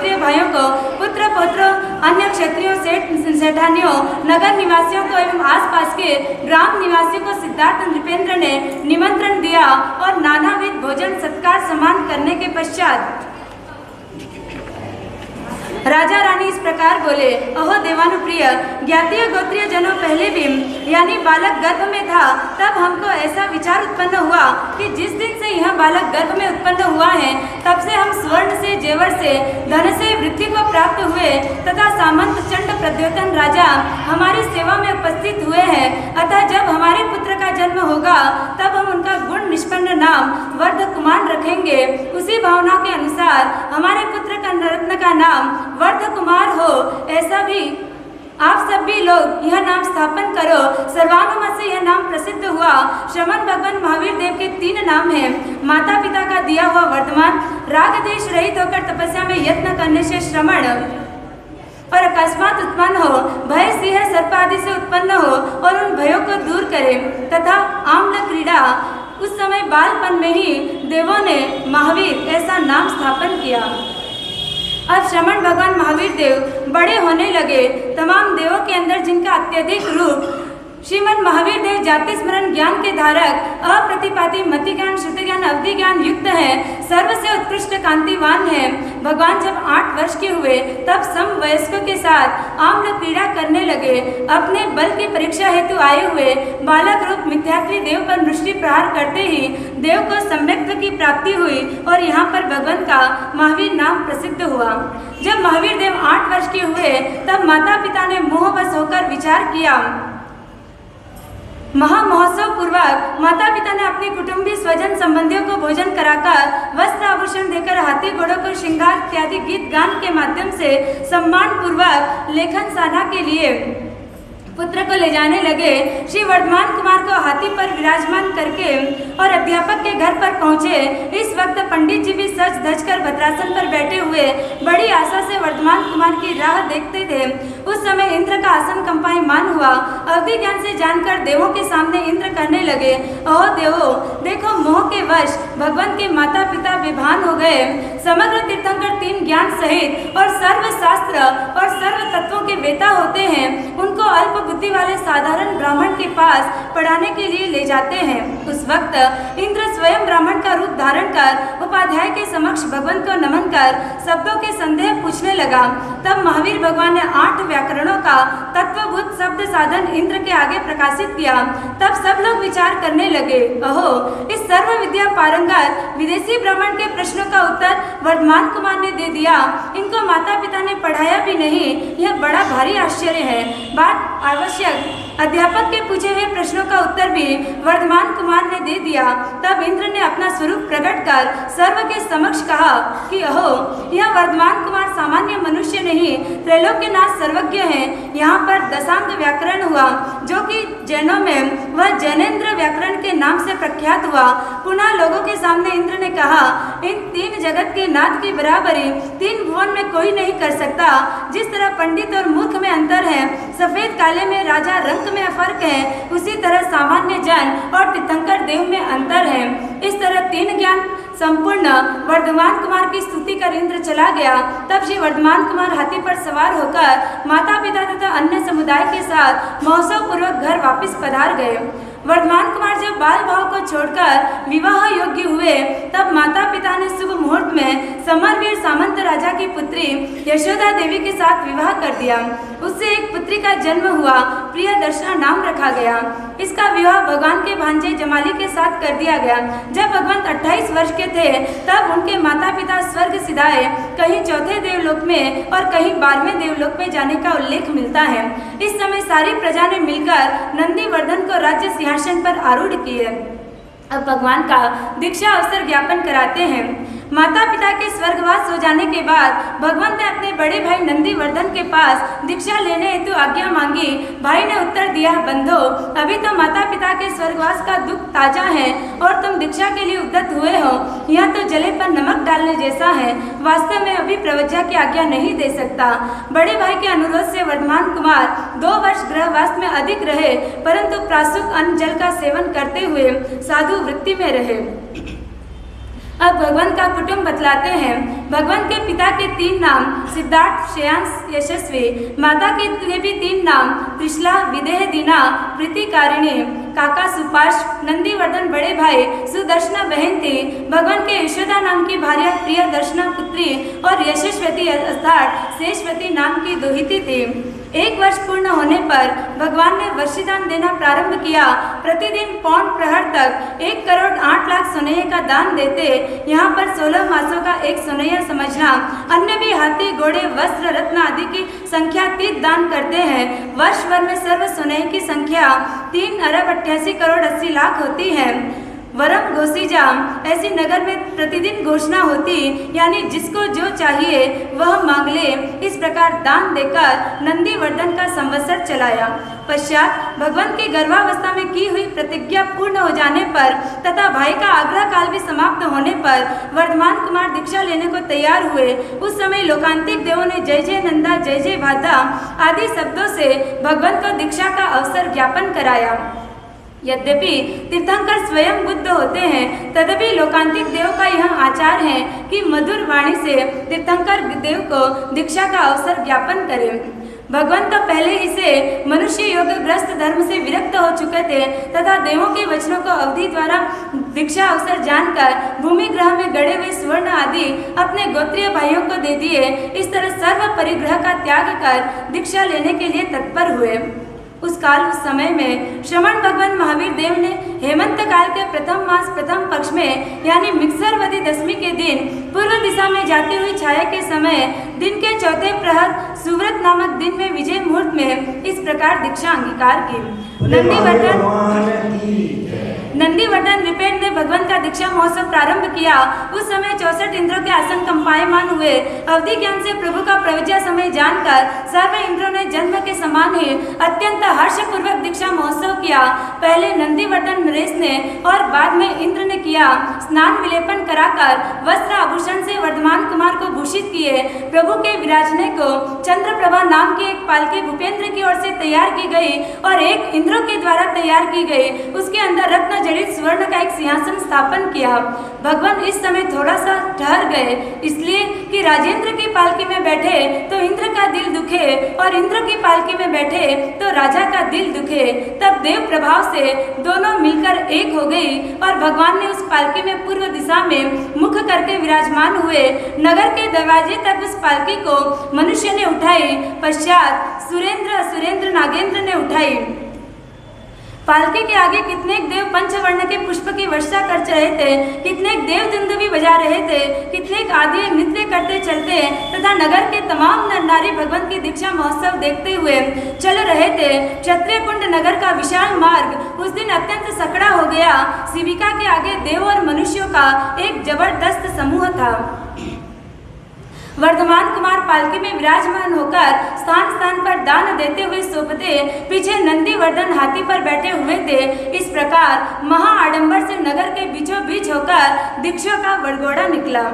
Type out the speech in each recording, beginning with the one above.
गोत्रीय भाइयों को, पुत्र पौत्रों, अन्य क्षत्रियों, सेठानियों, नगर निवासियों को एवं आसपास के ग्राम निवासियों को सिद्धार्थ नृपेंद्र ने निमंत्रण दिया और नानाविध भोजन सत्कार सम्मान करने के पश्चात राजा रानी इस प्रकार बोले, अहो देवानुप्रिय, ज्ञातीय गोत्रीय जनों पहले भी यानी बालक गर्भ में था तब हमको ऐसा विचार उत्पन्न हुआ कि जिस दिन से यह बालक गर्भ में उत्पन्न हुआ है तब से हम स्वर्ण से, जेवर से, धन से वृद्धि को प्राप्त हुए तथा सामंत चंड प्रद्योतन राजा हमारी सेवा में उपस्थित हुए हैं। अतः जब हमारे पुत्र का जन्म होगा तब हम उनका गुण निष्पन्न नाम वर्ध कुमार रखेंगे। उसी भावना के अनुसार हमारे पुत्र का रत्न का नाम वर्ध कुमार हो, ऐसा भी आप सभी लोग यह नाम स्थापन करो। सर्वानुमत से यह नाम प्रसिद्ध हुआ। श्रमण भगवान महावीर देव के 3 नाम हैं। माता पिता का दिया हुआ वर्धमान, राग देश रहित होकर तपस्या में यत्न करने से श्रमण और अकस्मात उत्पन्न हो, भय सिंह सर्प आदि से उत्पन्न हो और उन भयों को दूर करे, तथा आम्ल क्रीड़ा, उस समय बालपन में ही देवों ने महावीर ऐसा नाम स्थापन किया। अब श्रमण भगवान महावीर देव बड़े होने लगे। तमाम देवों के अंदर जिनका अत्यधिक रूप श्रीमद महावीर देव जाति स्मरण ज्ञान के धारक, अप्रतिपाती, मति ज्ञान, श्रुति ज्ञान, अवधि ज्ञान युक्त है, सर्व से उत्कृष्ट कांतिवान है। भगवान जब 8 वर्ष के हुए तब समवयस्कों के साथ आम्ल क्रीड़ा करने लगे। अपने बल की परीक्षा हेतु आए हुए बालक रूप मिथ्यात्वी देव पर मुष्टि प्रहार करते ही देव को सम्यक्त्व की प्राप्ति हुई और यहाँ पर भगवान का महावीर नाम प्रसिद्ध हुआ। जब महावीर देव 8 वर्ष के हुए तब माता पिता ने मोहवश होकर विचार किया। महामहोत्सव पूर्वक माता पिता ने अपने कुटुंबी स्वजन संबंधियों को भोजन कराकर, वस्त्र आभूषण देकर, हाथी घोड़ों को श्रृंगार इत्यादि गीत गान के माध्यम से सम्मान पूर्वक लेखन साधना के लिए पुत्र को ले जाने लगे। श्री वर्धमान कुमार को हाथी पर विराजमान करके और अध्यापक के घर पर पहुँचे। इस वक्त पंडित जी भी सज धज कर भद्रासन पर बैठे हुए बड़ी आशा से वर्धमान कुमार की राह देखते थे। उस समय इंद्र का आसन कंपायमान हुआ। अवधि ज्ञान से जानकर देवों के सामने इंद्र कहने लगे, अहो देवो, देखो मोह के वश भगवान के माता पिता विभान हो गए। समग्र तीर्थंकर 3 ज्ञान सहित और सर्व शास्त्र और सर्व तत्वों के वेता होते हैं, उनको अल्प बुद्धि वाले साधारण ब्राह्मण के पास पढ़ाने के लिए ले जाते हैं। उस वक्त इंद्र स्वयं ब्राह्मण का रूप धारण कर उपाध्याय के समक्ष भगवान को नमन कर शब्दों के संदेह पूछने लगा। तब महावीर भगवान ने 8 व्याकरणों का तत्वभूत शब्द साधन इंद्र के आगे प्रकाशित किया। तब सब लोग विचार करने लगे, अहो, इस सर्व विद्या पारंगत विदेशी ब्राह्मण के प्रश्नों का उत्तर वर्धमान कुमार ने दे दिया। इनको माता पिता ने पढ़ाया भी नहीं, यह बड़ा भारी आश्चर्य है। बात आवश्यक अध्यापक के पूछे हुए प्रश्नों का उत्तर भी वर्धमान कुमार ने दे दिया। तब इंद्र ने अपना स्वरूप प्रकट कर सर्व के समक्ष कहा कि अहो, यह वर्धमान कुमार सामान्य मनुष्य नहीं, त्रैलोक्यनाथ सर्वज्ञ है। यहाँ पर दशांग व्याकरण हुआ, जो कि जैनों में वह जैनेन्द्र व्याकरण के नाम से प्रख्यात हुआ। पुनः लोगों के सामने इंद्र ने कहा, इन 3 जगत के नाथ की बराबरी 3 भुवन में कोई नहीं कर सकता। जिस तरह पंडित और मूर्ख में अंतर है, सफेद काले में, राजा रंग में फर्क है, उसी तरह सामान्य जन और तीर्थंकर देव में अंतर है। इस तरह 3 ज्ञान संपूर्ण वर्धमान कुमार की स्तुति कर इंद्र चला गया। तब श्री वर्धमान कुमार हाथी पर सवार होकर माता पिता तथा अन्य समुदाय के साथ महोत्सव पूर्वक घर वापस पधार गए। वर्धमान कुमार जब बाल भाव को छोड़कर विवाह योग्य हुए तब माता पिता ने शुभ मुहूर्त में समरवीर सामंत राजा की पुत्री यशोदा देवी के साथ विवाह कर दिया। उससे एक पुत्री का जन्म हुआ, प्रियदर्शना नाम रखा गया। इसका विवाह भगवान के भांजे जमाली के साथ कर दिया गया। जब भगवान 28 वर्ष के थे तब उनके माता पिता स्वर्ग सिधाए, कहीं 4थे देवलोक में और कहीं 12वें देवलोक में जाने का उल्लेख मिलता है। इस समय सारी प्रजा ने मिलकर नंदीवर्धन को राज्य सिंहासन पर आरूढ़ किए। अब भगवान का दीक्षा अवसर ज्ञापन कराते हैं। माता पिता के स्वर्गवास हो जाने के बाद भगवान ने अपने बड़े भाई नंदीवर्धन के पास दीक्षा लेने हेतु आज्ञा मांगी। भाई ने उत्तर दिया, बंधो, अभी तो माता पिता के स्वर्गवास का दुख ताजा है और तुम दीक्षा के लिए उद्यत हुए हो। यह तो जले पर नमक डालने जैसा है। वास्तव में अभी प्रवज्ञा की आज्ञा नहीं दे सकता। बड़े भाई के अनुरोध से वर्धमान कुमार 2 वर्ष गृहवास में अधिक रहे, परंतु प्रासुक अन्न जल का सेवन करते हुए साधु वृत्ति में रहे। अब भगवान का कुटुंब बतलाते हैं। भगवान के पिता के 3 नाम सिद्धार्थ, श्रेयांश, यशस्वी। माता के भी 3 नाम त्रिशला, विदेह, दीना, प्रीतिकारिणी। काका सुपाश, नंदीवर्धन बड़े भाई, सुदर्शना बहन थी। भगवान के यशोदा नाम की भार्या प्रिय दर्शना पुत्री और यशस्वती अर्थात शेषवती नाम की दुहिती थी। 1 वर्ष पूर्ण होने पर भगवान ने वर्षीदान देना प्रारंभ किया। प्रतिदिन पौन प्रहर तक 1 करोड़ 8 लाख सोने का दान देते। यहाँ पर 16 मासों का एक सोनैया समझना। अन्य भी हाथी, घोड़े, वस्त्र, रत्न आदि की संख्या 30 दान करते हैं। वर्ष भर में सर्व सोने की संख्या 3 अरब 88 करोड़ 80 लाख होती है। वरम घोसीजा, ऐसी नगर में प्रतिदिन घोषणा होती, यानी जिसको जो चाहिए वह मांग ले। इस प्रकार दान देकर नंदीवर्धन का संवत्सर चलाया। पश्चात भगवान की गर्भावस्था में की हुई प्रतिज्ञा पूर्ण हो जाने पर तथा भाई का आग्रह काल भी समाप्त होने पर वर्धमान कुमार दीक्षा लेने को तैयार हुए। उस समय लोकांतिक देवों ने जय जय नंदा, जय जय भादा आदि शब्दों से भगवान को दीक्षा का अवसर ज्ञापन कराया। यद्यपि तीर्थंकर स्वयं बुद्ध होते हैं, तथापि लोकांतिक देव का यह आचार है कि मधुर वाणी से तीर्थंकर देव को दीक्षा का अवसर ज्ञापन करें। भगवान तो पहले ही से मनुष्य योगग्रस्त धर्म से विरक्त हो चुके थे तथा देवों के वचनों को अवधि द्वारा दीक्षा अवसर जानकर भूमि ग्रह में गड़े हुए स्वर्ण आदि अपने गोत्रीय भाइयों को दे दिए। इस तरह सर्व परिग्रह का त्याग कर दीक्षा लेने के लिए तत्पर हुए। उस समय में श्रवण भगवान महावीर देव ने हेमंत काल के प्रथम मास प्रथम पक्ष में यानी मिक्सरवती दशमी के दिन पूर्व दिशा में जाती हुई छाया के समय दिन के 4थे प्रहर सुव्रत नामक दिन में विजय मुहूर्त में इस प्रकार दीक्षा अंगीकार की। नंदीवर्धन रिपेट ने भगवान का दीक्षा महोत्सव प्रारंभ किया। उस समय 64 इंद्रों के आसन कंपायमान हुए। अवधि ज्ञान से प्रभु का प्रवज्या समय जानकर सर्व इंद्रों ने जन्म के समान ही अत्यंत हर्षपूर्वक दीक्षा महोत्सव किया। पहले नंदीवर्धन नरेश ने और बाद में इंद्र ने किया। स्नान विलेपन कराकर वस्त्र आभूषण से वर्धमान कुमार को भूषित किए। प्रभु के विराजने को चंद्रप्रभा नाम की एक पालकी भूपेंद्र की ओर से तैयार की गई और एक इंद्रों के द्वारा तैयार की गई। उसके अंदर रत्न जड़ित स्वर्ण का एक सिंहासन स्थापन किया। भगवान इस समय थोड़ा सा ठहर गए, इसलिए कि राजेंद्र की पालकी में बैठे तो इंद्र का दिल दुखे और इंद्र की पालकी में बैठे तो राजा का दिल दुखे। तब देव प्रभाव से दोनों मिलकर एक हो गई और भगवान ने उस पालकी में पूर्व दिशा में मुख करके विराजमान हुए। नगर के दरवाजे तक उस पालकी को मनुष्य ने उठाई। पश्चात सुरेंद्र नागेंद्र ने उठाई। पालकी के आगे कितने देव पंचवर्ण के पुष्प की वर्षा कर रहे थे, कितने देव दुंदुभी बजा रहे थे, कितने आदि नृत्य करते चलते तथा नगर के तमाम नर नारी भगवान की दीक्षा महोत्सव देखते हुए चल रहे थे। क्षत्रिय कुंड नगर का विशाल मार्ग उस दिन अत्यंत सकड़ा हो गया। शिविका के आगे देव और मनुष्यों का एक जबरदस्त समूह था। वर्धमान कुमार पालकी में विराजमान होकर स्थान स्थान पर दान देते हुए शोभते। पीछे नंदीवर्धन हाथी पर बैठे हुए थे। इस प्रकार महा आडंबर से नगर के बीचों बीच होकर दीक्षों का वरघोड़ा निकला।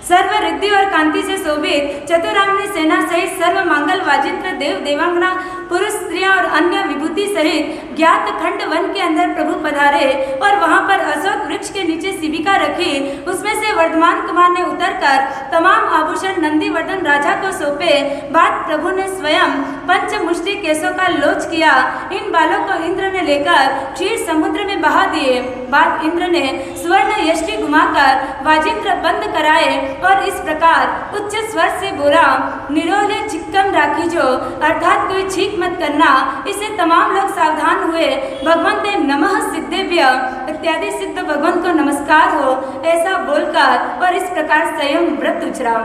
सर्व रिद्धि और कांति से शोभित चतुरांगनी सेना सहित सर्व मंगल वाजित्र देव देवांगना पुरुष स्त्रियां और अन्य विभूति सहित ज्ञात खंड वन के अंदर प्रभु पधारे और वहां पर अशोक वृक्ष के नीचे शिविका रखी। उसमें से वर्धमान कुमार ने उतरकर तमाम आभूषण नंदीवर्धन राजा को सौंपे। बाद प्रभु ने स्वयं पंचमुष्टि केशों का लोच किया। इन बालों को इंद्र ने लेकर क्षीर समुद्र में बहा दिए। बाद इंद्र ने स्वर्ण यष्टि घुमाकर वाजित्र बंद कराए और इस प्रकार उच्च स्वर से बोला, निरोले चिक्कम राखी जो, अर्थात कोई छींक मत करना। इससे तमाम लोग सावधान हुए। भगवंते नमः सिद्धेभ्य इत्यादि सिद्ध भगवान को नमस्कार हो, ऐसा बोलकर और इस प्रकार स्वयं व्रत उचरा।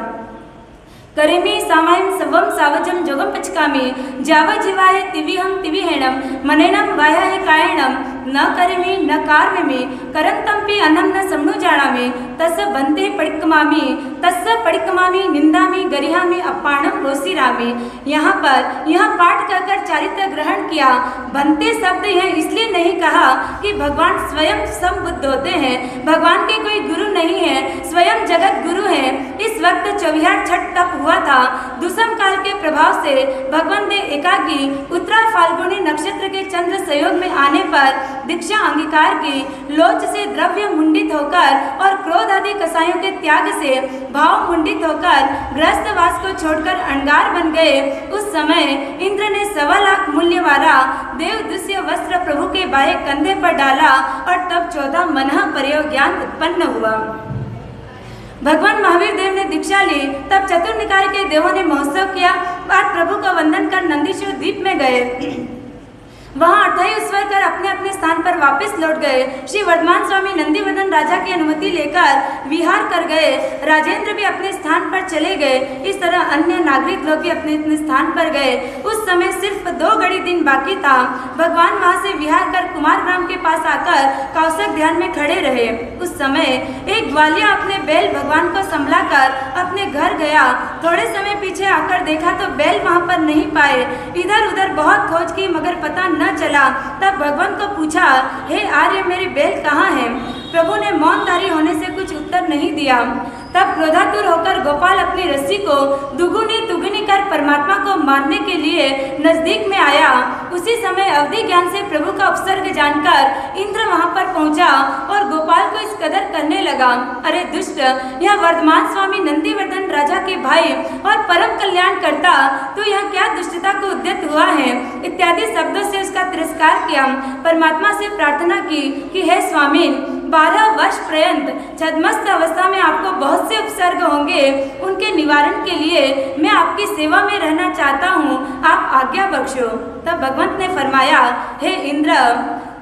करेमी सामायम सवम सावजम जोगम पचकामी जाव जीवाय तिविहम तिविहेणम मनेनम वायाय कायणम न करेमी न कार्मेमी करंतम्पि अनम न समनु जानामि तस्य बंते पडिक्कमामि तस्य पडिक्कमा स्वामी निंदामि गरिहामि अपाणम रोसिरामि। यहाँ पर यह पाठ कहकर चारित्र ग्रहण किया। बनते शब्द यह इसलिए नहीं कहा कि भगवान स्वयं संबुद्ध होते हैं, भगवान के कोई गुरु नहीं है, स्वयं जगत गुरु हैं। इस वक्त 24 छठ तप हुआ था। दुष्म काल के प्रभाव से भगवान ने एकाकी उत्तरा फाल्गुनी नक्षत्र के चंद्र संयोग में आने पर दीक्षा अंगीकार की। लोच से द्रव्य मुंडित होकर और क्रोध आदि कसायों के त्याग से भाव मुंडित होकर गृहस्थवास को छोड़कर अणगार बन गए। उस समय इंद्र ने 1.25 लाख मूल्य वाला देवदुष्य वस्त्र प्रभु के बाएं कंधे पर डाला और तब 14 मनः परयोग ज्ञान उत्पन्न हुआ। भगवान महावीर देव ने दीक्षा ली। तब चतुर्निकाय के देवों ने महोत्सव किया। बाद प्रभु का वंदन कर नंदीश्वर द्वीप में गए। वहां अठाई स्वर कर अपने अपने स्थान पर वापस लौट गए। श्री वर्धमान स्वामी नंदीवर्धन राजा की अनुमति लेकर विहार कर गए। राजेंद्र भी अपने स्थान पर चले गए। इस तरह अन्य नागरिक लोग भी अपने अपने स्थान पर गए। उस समय सिर्फ 2 घड़ी दिन बाकी था। भगवान वहां से विहार कर कुमार ग्राम के पास आकर कौशक ध्यान में खड़े रहे। उस समय एक ग्वालिया अपने बैल भगवान को संभला कर अपने घर गया। थोड़े समय पीछे आकर देखा तो बैल वहां पर नहीं पाए। इधर उधर बहुत खोज की मगर पता न चला। तब भगवान को पूछा, हे आर्य मेरे बैल कहाँ हैं? प्रभु ने मौनधारी होने से कुछ उत्तर नहीं दिया। तब क्रोधातुर होकर गोपाल अपनी रस्सी को दुगुनी तुगुनी कर परमात्मा को मारने के लिए नजदीक में आया। उसी समय अवधि ज्ञान से प्रभु का उपसर्ग जानकर इंद्र वहां पर पहुंचा और गोपाल को इस कदर करने लगा, अरे दुष्ट, यह वर्धमान स्वामी नंदीवर्धन राजा के भाई और परम कल्याण करता, तो यह क्या दुष्टता को उद्यत हुआ है? इत्यादि शब्दों से उसका तिरस्कार किया। परमात्मा से प्रार्थना की कि हे स्वामी, 12 वर्ष पर्यंत छद्मस्त अवस्था में आपको बहुत से उपसर्ग होंगे, उनके निवारण के लिए मैं आपकी सेवा में रहना चाहता हूँ, आप आज्ञा बख्शो। तब भगवंत ने फरमाया, हे इंद्र,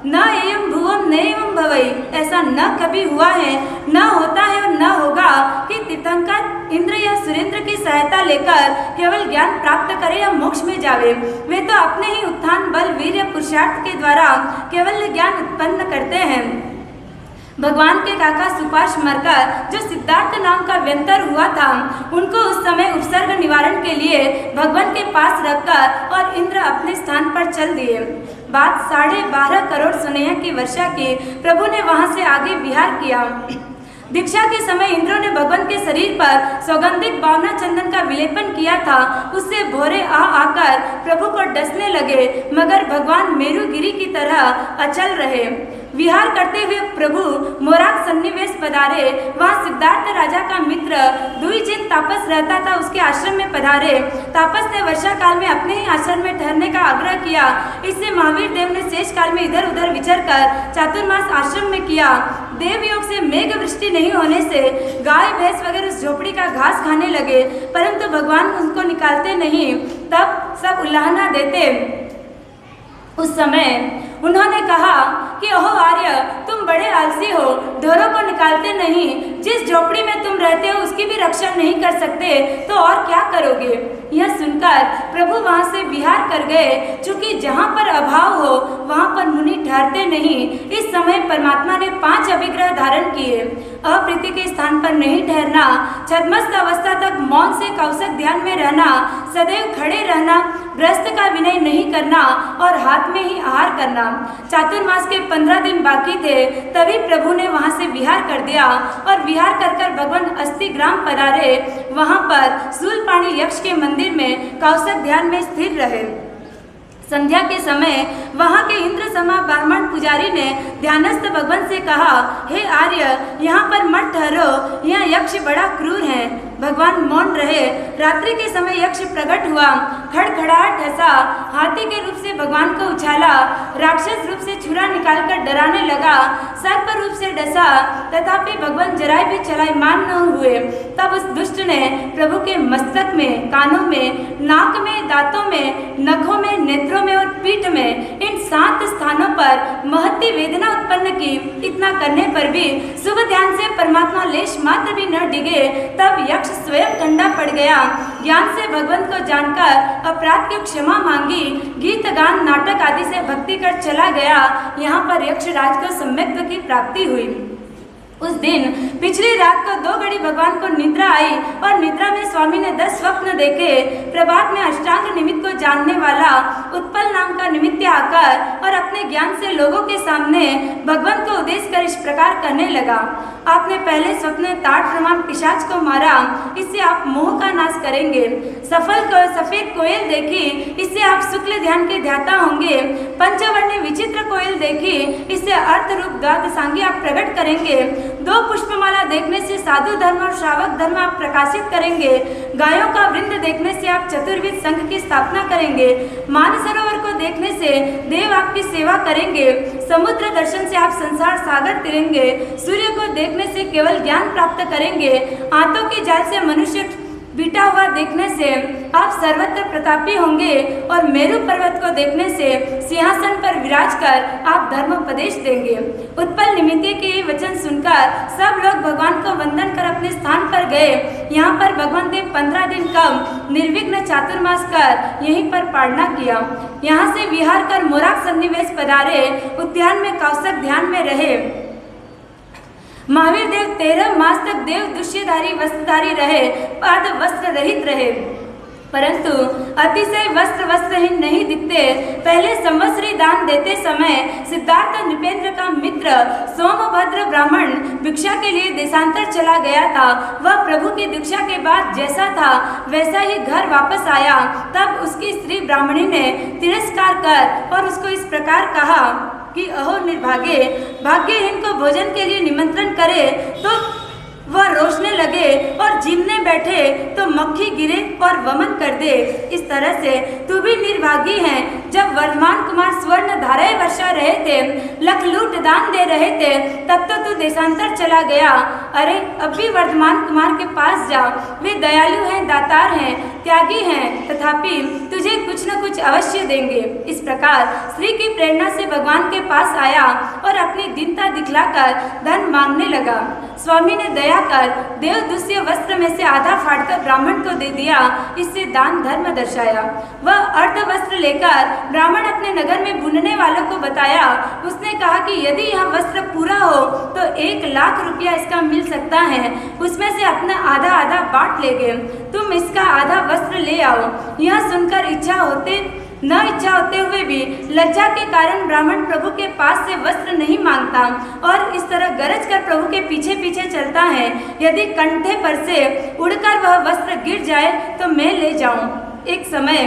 न एवं भुवम न एवं भवई, ऐसा न कभी हुआ है, न होता है और न होगा कि तीर्थंकर इंद्र या सुरेंद्र की सहायता लेकर केवल ज्ञान प्राप्त करे या मोक्ष में जावे। वे तो अपने ही उत्थान बल वीर्य पुरुषार्थ के द्वारा केवल ज्ञान उत्पन्न करते हैं। भगवान के काका सुपाश मरकर जो सिद्धार्थ नाम का व्यंतर हुआ था, उनको उस समय उपसर्ग निवारण के लिए भगवान के पास रखकर और इंद्र अपने स्थान पर चल दिए। बात 12.5 करोड़ सुनैया की वर्षा की। प्रभु ने वहां से आगे विहार किया। दीक्षा के समय इंद्रों ने भगवान के शरीर पर सौगंधिक भावना चंदन का विलेपन किया था। उससे भोरे आकर प्रभु को डसने लगे, मगर भगवान मेरुगिरी की तरह अचल रहे। विहार करते हुए प्रभु मोराक सन्निवेश पधारे। वहाँ सिद्धार्थ राजा का मित्र द्विजित तापस रहता था, उसके आश्रम में पधारे। तापस ने वर्षा काल में अपने ही आश्रम में ठहरने का आग्रह किया। इससे महावीर देव ने शेष काल में इधर उधर विचर कर चातुर्मास आश्रम में किया। देवयोग से मेघ वृष्टि नहीं होने से गाय भैंस वगैरह उस झोपड़ी का घास खाने लगे, परंतु भगवान उनको निकालते नहीं, तब सब उल्लाहना देते। उस समय उन्होंने कहा कि ओहो आर्य, तुम बड़े आलसी हो, ढोरों को निकालते नहीं, जिस झोपड़ी में तुम रहते हो उसकी भी रक्षा नहीं कर सकते, तो और क्या करोगे? यह सुनकर प्रभु वहां से विहार कर गए। चूंकि जहां पर अभाव हो वहां पर मुनि ठहरते नहीं। इस समय परमात्मा ने 5 अभिग्रह धारण किए। अप्रीति के स्थान पर नहीं ठहरना, छद्मस्त अवस्था तक मौन से कौशक ध्यान में रहना, सदैव खड़े रहना, गृहस्थ का विनय नहीं करना और हाथ में ही आहार करना। चातुर्मास के 15 दिन बाकी थे, तभी प्रभु ने वहां से विहार कर दिया और विहार कर कर भगवान अस्थि ग्राम पधारे। वहां पर शूलपाणी यक्ष के मंदिर में कौशक ध्यान में स्थिर रहे। संध्या के समय वहां के इंद्र समा ब्राह्मण पुजारी ने ध्यानस्थ भगवान से कहा, हे आर्य, यहाँ पर मत ठहरो, यह यक्ष बड़ा क्रूर है। भगवान मौन रहे। रात्रि के समय यक्ष प्रकट हुआ, खड़खड़ाहट हंसा, हाथी के रूप से भगवान को उछाला, राक्षस रूप से छुरा निकालकर डराने लगा, सर्प रूप से डसा, तथापि भगवान जराय भी चलायमान न हुए। तब उस दुष्ट ने प्रभु के मस्तक में, कानों में, नाक में, दांतों में, नखों में, नेत्रों में और पीठ में, इन 7 स्थानों पर महती वेदना उत्पन्न की। इतना करने पर भी शुभ ध्यान से परमात्मा लेश मात्र भी न डिगे। तब यक्ष स्वयं ठंडा पड़ गया। ज्ञान से भगवंत को जानकर अपराध की क्षमा मांगी, गीत गान नाटक आदि से भक्ति कर चला गया। यहाँ पर यक्षराज को सम्यक्त्व की प्राप्ति हुई। उस दिन पिछली रात को 2 घड़ी भगवान को निद्रा आई और निद्रा में स्वामी ने 10 स्वप्न देखे। प्रभात में अष्टांग निमित्त को जानने वाला उत्पल नाम का निमित्त आकर और अपने ज्ञान से लोगों के सामने भगवान को उद्देश्य कर इस प्रकार करने लगा। आपने पहले स्वप्न में ताड़ प्रमाण पिशाच को मारा, इससे आप मोह का नाश करेंगे। सफेद कोयल देखी, इससे आप शुक्ल ध्यान के ध्याता होंगे। पंचवर्णी विचित्र कोयल देखी, इससे अर्थ रूप द्वादशांगी आप प्रकट करेंगे। 2 पुष्पमाला देखने से साधु धर्म और श्रावक धर्म आप प्रकाशित करेंगे। गायों का वृंद देखने से आप चतुर्विध संघ की स्थापना करेंगे। मानसरोवर को देखने से देव आपकी सेवा करेंगे। समुद्र दर्शन से आप संसार सागर तिरेंगे। सूर्य को देखने से केवल ज्ञान प्राप्त करेंगे। आंतों की जाल से मनुष्य बीटा हुआ देखने से आप सर्वत्र प्रतापी होंगे और मेरु पर्वत को देखने से सिंहासन पर विराज कर आप धर्मोपदेश देंगे। उत्पल निमित्त के ये वचन सुनकर सब लोग भगवान को वंदन कर अपने स्थान पर गए। यहाँ पर भगवान ने 15 दिन कम निर्विघ्न चातुर्मास कर यहीं पर पारणा किया। यहाँ से विहार कर मोराक सन्निवेश पधारे। उद्यान में कौशक ध्यान में रहे। महावीर देव 13 मास तक देव दुष्यधारी वस्त्रधारी रहे, पाद वस्त्र रहित रहे, परंतु अतिशय वस्त्रहीन नहीं दिखते। पहले संवत्सरी दान देते समय सिद्धार्थ नृपेंद्र का मित्र सोमभद्र ब्राह्मण भिक्षा के लिए देशांतर चला गया था। वह प्रभु की दीक्षा के बाद जैसा था वैसा ही घर वापस आया। तब उसकी स्त्री ब्राह्मणी ने तिरस्कार कर और उसको इस प्रकार कहा कि अहो निर्भागे, भाग्यहीन को भोजन के लिए निमंत्रण करे तो वह रोशने लगे और जीमने बैठे तो मक्खी गिरे और वमन कर दे। इस तरह से तू भी निर्भागी है। जब वर्धमान कुमार स्वर्ण धाराएं वर्षा रहे थे, लख लूट दान दे रहे थे, तब तो तू देशांतर चला गया। अरे अब भी वर्धमान कुमार के पास जा, वे दयालु हैं, दातार हैं, त्यागी हैं, तथापि तुझे कुछ न कुछ अवश्य देंगे। इस प्रकार स्त्री की प्रेरणा से भगवान के पास आया और अपनी दीनता दिखलाकर धन मांगने लगा। स्वामी ने दया कर देव दुष्य वस्त्र में से आधा फाड़कर ब्राह्मण को दे दिया। इससे दान धर्म दर्शाया। वह अर्ध वस्त्र लेकर ब्राह्मण अपने नगर में बुनने वालों को बताया। उसने कहा कि यदि यह वस्त्र पूरा हो तो 1 लाख रुपया इसका मिल सकता है। उसमें से अपना आधा आधा बांट लेंगे। तुम इसका आधा वस्त्र ले आओ। यह सुनकर इच्छा होते हुए भी लज्जा के कारण ब्राह्मण प्रभु के पास से वस्त्र नहीं मांगता और इस तरह गरज कर प्रभु के पीछे पीछे चलता है। यदि कंठे पर से उड़कर वह वस्त्र गिर जाए तो मैं ले जाऊं। एक समय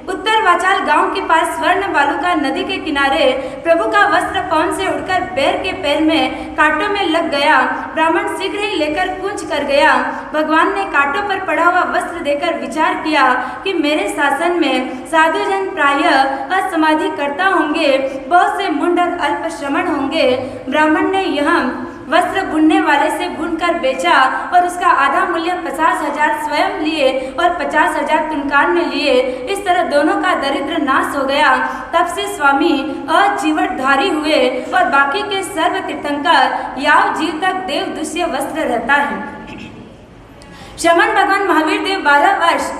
उत्तर वाचाल गांव के पास स्वर्ण बालुका नदी के किनारे प्रभु का वस्त्र पवन से उड़कर बैर के पैर में कांटों में लग गया। ब्राह्मण शीघ्र ही लेकर कूच कर गया। भगवान ने कांटों पर पड़ा हुआ वस्त्र देकर विचार किया कि मेरे शासन में साधुजन प्रायः असमाधि करता होंगे, बहुत से मुंड और अल्प श्रमण होंगे। ब्राह्मण ने यह वस्त्र बुनने वाले से बुनकर बेचा और उसका आधा मूल्य 50,000 स्वयं लिए और 50,000 तुनकार ने लिए। इस तरह दोनों का दरिद्र नाश हो गया। तब से स्वामी अजीवटधारी हुए और बाकी के सर्व तीर्थंकर याव जीव तक देव दुष्य वस्त्र रहता है। श्रमण भगवान महावीर देव 12 वर्ष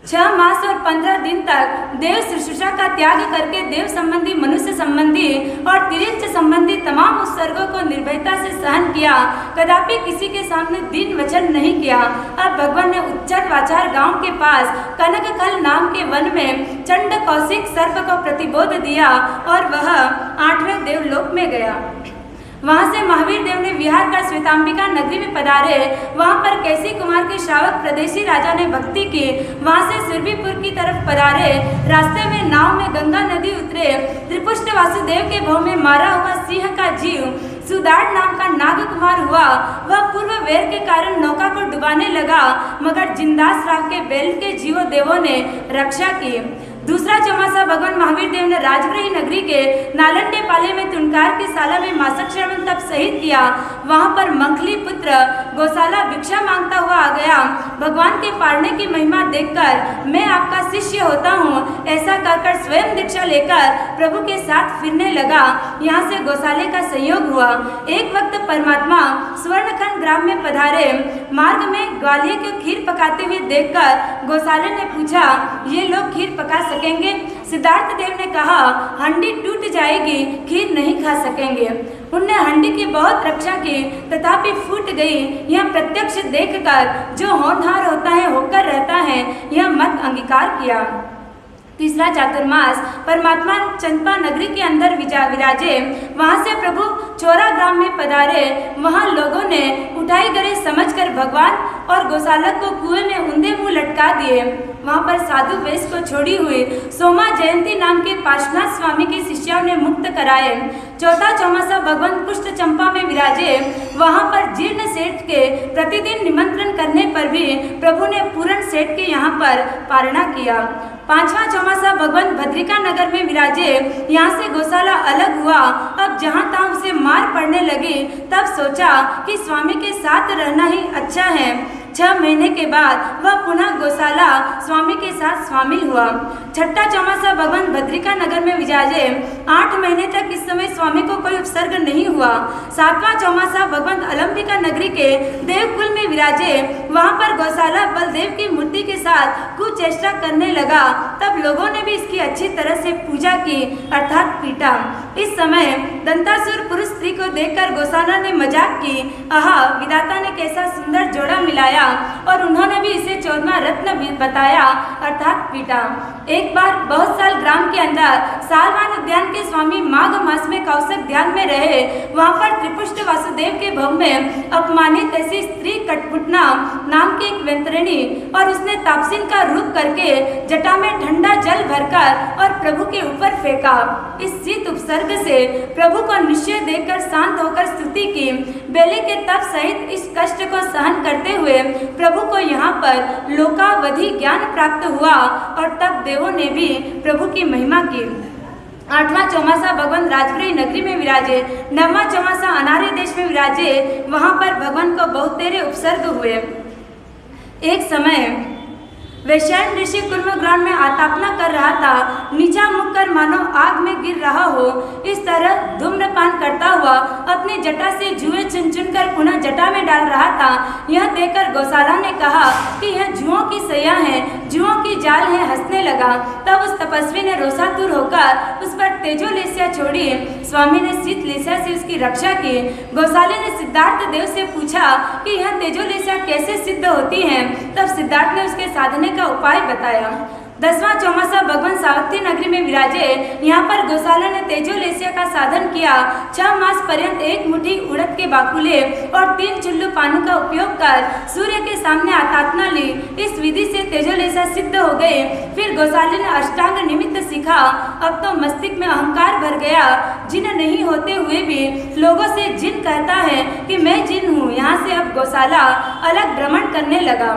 6 मास और 15 दिन तक देव शुश्रूषा का त्याग करके देव संबंधी, मनुष्य संबंधी और तिर्यंच संबंधी तमाम उत्सर्गों को निर्भयता से सहन किया। कदापि किसी के सामने दीन वचन नहीं किया। अब भगवान ने उच्चर वाचार गांव के पास कनकखल नाम के वन में चंड कौशिक सर्प को प्रतिबोध दिया और वह 8वें देवलोक में गया। वहां से महावीर देव ने विहार कर श्वेतांबिका नगरी में पधारे। वहां पर कैसी कुमार के श्रावक प्रदेशी राजा ने भक्ति की। वहां से सुरभिपुर की तरफ पधारे। रास्ते में नाव में गंगा नदी उतरे। त्रिपुष्ट वासुदेव के भव में मारा हुआ सिंह का जीव सुदाड़ नाम का नाग कुमार हुआ। वह पूर्व वैर के कारण नौका को डुबाने लगा, मगर जिंदास राव के बैल के जीवों देवों ने रक्षा की। दूसरा चौमासा भगवान महावीर देव ने राजगृही नगरी के नालंडे पाले में तुनकार की शाला में मासक श्रवण तप शहीद किया। वहां पर मंखली पुत्र गौशाला भिक्षा मांगता हुआ आ गया। भगवान के पारने की महिमा देखकर मैं आपका शिष्य होता हूँ ऐसा कहकर स्वयं दीक्षा लेकर प्रभु के साथ फिरने लगा। यहाँ से गौशाले का संयोग हुआ। एक वक्त परमात्मा स्वर्णखंड ग्राम में पधारे। मार्ग में ग्वालियर को खीर पकाते हुए देखकर गौशाले ने पूछा, ये लोग खीर पका सकेंगे? सिद्धार्थ देव ने कहा, हंडी टूट जाएगी, खीर नहीं खा सकेंगे। उनने हंडी की बहुत रक्षा की, तथापि फूट गई। यह प्रत्यक्ष देखकर जो होनहार होता है हैं, यह मत अंगीकार किया। तीसरा चातुर्मास परमात्मा चंपा नगरी के अंदर विराजे। वहां से प्रभु चोरा ग्राम में पधारे। वहां लोगों ने उठाई गरे समझकर भगवान और गौशालक को कुएं में उंधे मुंह लटका दिए। वहां पर साधु वेश को छोड़ी हुई सोमा जयंती नाम के पार्श्वनाथ स्वामी की शिष्याओं ने मुक्त कराए। चौथा चौमासा भगवान पुष्ट चंपा में विराजे। वहां पर जीर्ण सेठ के प्रतिदिन निमंत्रण करने पर भी प्रभु ने पूर्ण सेठ के यहाँ पर पारणा किया। पांचवा चौमासा भगवान भद्रिका नगर में विराजे। यहाँ से गौशाला अलग हुआ। अब जहाँ तहाँ उसे मार पड़ने लगी। तब सोचा कि स्वामी के साथ रहना ही अच्छा है। 6 महीने के बाद वह पुनः गौशाला स्वामी के साथ शामिल हुआ। छठा चौमासा भगवान भद्रिका नगर में विराजे। 8 महीने तक इस समय स्वामी को कोई उपसर्ग नहीं हुआ। 7वां चौमासा भगवान अलंबिका नगरी के देवकुल में विराजे। वहां पर गौशाला बलदेव की मूर्ति के साथ कुचेष्टा करने लगा। तब लोगों ने भी इसकी अच्छी तरह से पूजा की अर्थात पीटा। इस समय दंतासुर पुरुष स्त्री को देखकर गौशाला ने मजाक की, आहा विधाता ने कैसा सुंदर जोड़ा मिलाया, और उन्होंने भी इसे 14वां रत्न बताया अर्थात पीटा। एक बार बहुत साल ग्राम के अंदर सालवान उद्यान के स्वामी माघ मास में कौशिक ध्यान में रहे। वहां पर त्रिपुष्ट वासुदेव के भव में अपमानित ऐसी स्त्री कटपुटना नाम की एक व्यंतरणी, और उसने तापसीन का रूप करके जटा में ठंडा जल भरकर और प्रभु के ऊपर फेंका। इस शीत उपसर्ग से प्रभु को निश्चय देखकर शांत होकर स्तुति की। बेले के तप सहित इस कष्ट को सहन करते हुए प्रभु को यहाँ पर लोकावधि ज्ञान प्राप्त हुआ, और तब देवों ने भी प्रभु की महिमा की। 8वां चौमासा भगवान राजगृह नगरी में विराजे। 9वां चौमासा अनार्य देश में विराजे। वहां पर भगवान को बहुत तेरे उपसर्ग हुए। एक समय वैश्यायन ऋषि कुर्म ग्राम में आतापना कर रहा था। नीचा मुख कर मानो आग में गिर रहा हो, इस तरह धूम्रपान करता हुआ अपनी जटा से जुएं चुन चुन कर पुनः जटा में डाल रहा था। यह देखकर गौशाला ने कहा कि यह जुओं की सैया है, जुओं की जाल है, हंसने लगा। तब उस तपस्वी ने रोषातुर होकर उस पर तेजोलेस्या छोड़ी। स्वामी ने शीतलेस्या से उसकी रक्षा की। गौशाले ने सिद्धार्थ देव से पूछा कि यह तेजोलेस्या कैसे सिद्ध होती है। तब सिद्धार्थ ने उसके साधने का उपाय बताया। 10वां चौमासा भगवान सावित्री नगरी में विराजे। यहाँ पर गौशाला ने तेजोलेस्या का साधन किया। 6 मास पर्यंत 1 मुट्ठी उड़द के बाकुले और 3 चुल्लू पानी का उपयोग कर सूर्य के सामने आतापना ली। इस विधि से तेजोलेस्या सिद्ध हो गए। फिर गौशाले ने अष्टांग निमित्त सीखा। अब तो मस्तिष्क में अहंकार भर गया। जिन नहीं होते हुए भी लोगों से जिन कहता है कि मैं जिन हूँ। यहाँ से अब गौशाला अलग भ्रमण करने लगा।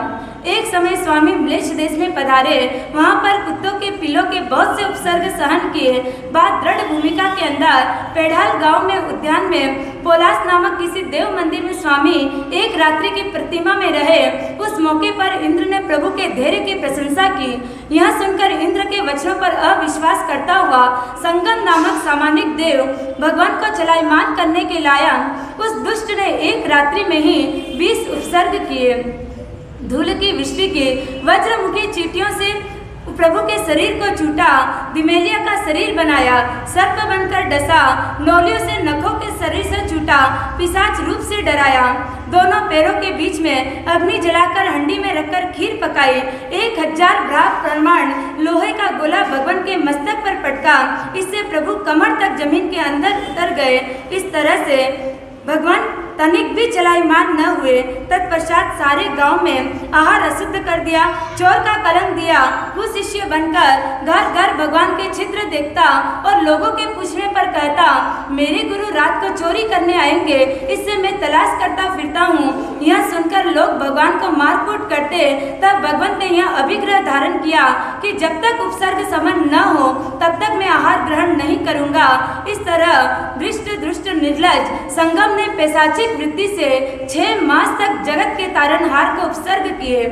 एक समय स्वामी म्लेच्छ देश में पधारे। वहां पर कुत्तों के पिल्लों के बहुत से उपसर्ग सहन किए। बाद दृढ़ भूमिका के अंदर पेढ़ाल गांव में उद्यान में पोलास नामक किसी देव मंदिर में स्वामी एक रात्रि की प्रतिमा में रहे। उस मौके पर इंद्र ने प्रभु के धैर्य की प्रशंसा की। यह सुनकर इंद्र के वचनों पर अविश्वास करता हुआ संगम नामक सामानिक देव भगवान को चलायमान करने के लाया। उस दुष्ट ने एक रात्रि में ही 20 उपसर्ग किए। धूल की वृष्टि के वज्रमुखी चींटियों से प्रभु के शरीर को चूटा, दिमेलिया का शरीर बनाया, सर्प बनकर डसा, नौलियों से नखों के शरीर से चूटा, पिशाच रूप से डराया। दोनों पैरों के बीच में अग्नि जलाकर हंडी में रखकर खीर पकाई। 1000 ब्राह प्रमाण लोहे का गोला भगवान के मस्तक पर पटका। इससे प्रभु कमर तक जमीन के अंदर उतर गए। इस तरह से भगवान तनिक भी चलायमान न हुए। तत्पश्चात सारे गांव में आहार अशुद्ध कर दिया, चोर का कलंक दिया। कुशिष्य बनकर घर घर भगवान के चित्र देखता और लोगों के पूछने पर कहता, मेरे गुरु रात को चोरी करने आएंगे, इससे मैं तलाश करता फिरता हूँ। यह सुनकर लोग भगवान को मारकूट करते। तब भगवान ने यह अभिग्रह धारण किया कि जब तक उपसर्ग समन न हो तब तक मैं आहार ग्रहण नहीं करूँगा। इस तरह भ्रष्ट दुष्ट निर्लज संगम ने पैशाचिक वृत्ति से 6 मास तक जगत के तारनहार को उपसर्ग किए।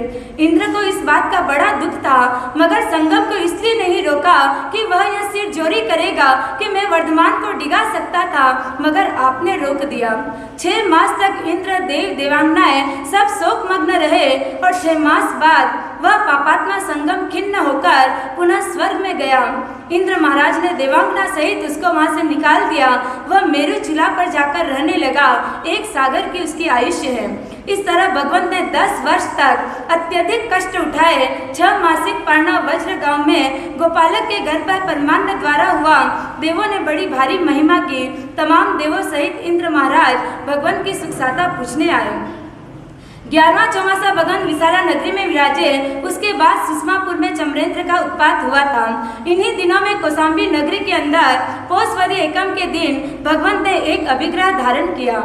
इंद्र को इस बात का बड़ा दुख था, मगर संगम को इसलिए नहीं रोका कि वह यह सिर जोरी करेगा कि मैं वर्धमान को डिगा सकता था, मगर आपने रोक दिया। 6 मास तक इंद्र देव देवांगनाएं सब शोकमग्न रहे और 6 मास बाद वह पापात्मा संगम खिन्न होकर पुनः स्वर्ग में गया। इंद्र महाराज ने देवांगना सहित उसको वहां से निकाल दिया। वह मेरु चूल्हा पर जाकर रहने लगा। एक सागर की उसकी आयुष्य है। इस तरह भगवंत ने 10 वर्ष तक अत्यधिक कष्ट उठाए। 6 मासिक पारणा वज्र गांव में गोपालक के घर पर परमानंद द्वारा हुआ। देवों ने बड़ी भारी महिमा की। तमाम देवों सहित इंद्र महाराज भगवान की सुख साता पूछने आए। 11वां चौमासा भगवान विशाला नगरी में विराजे। उसके बाद सुषमापुर में चमरेंद्र का उत्पात हुआ था। इन्हीं दिनों में कौशाम्बी नगरी के अंदर पौषवदी एकम के दिन भगवंत ने एक अभिग्रह धारण किया।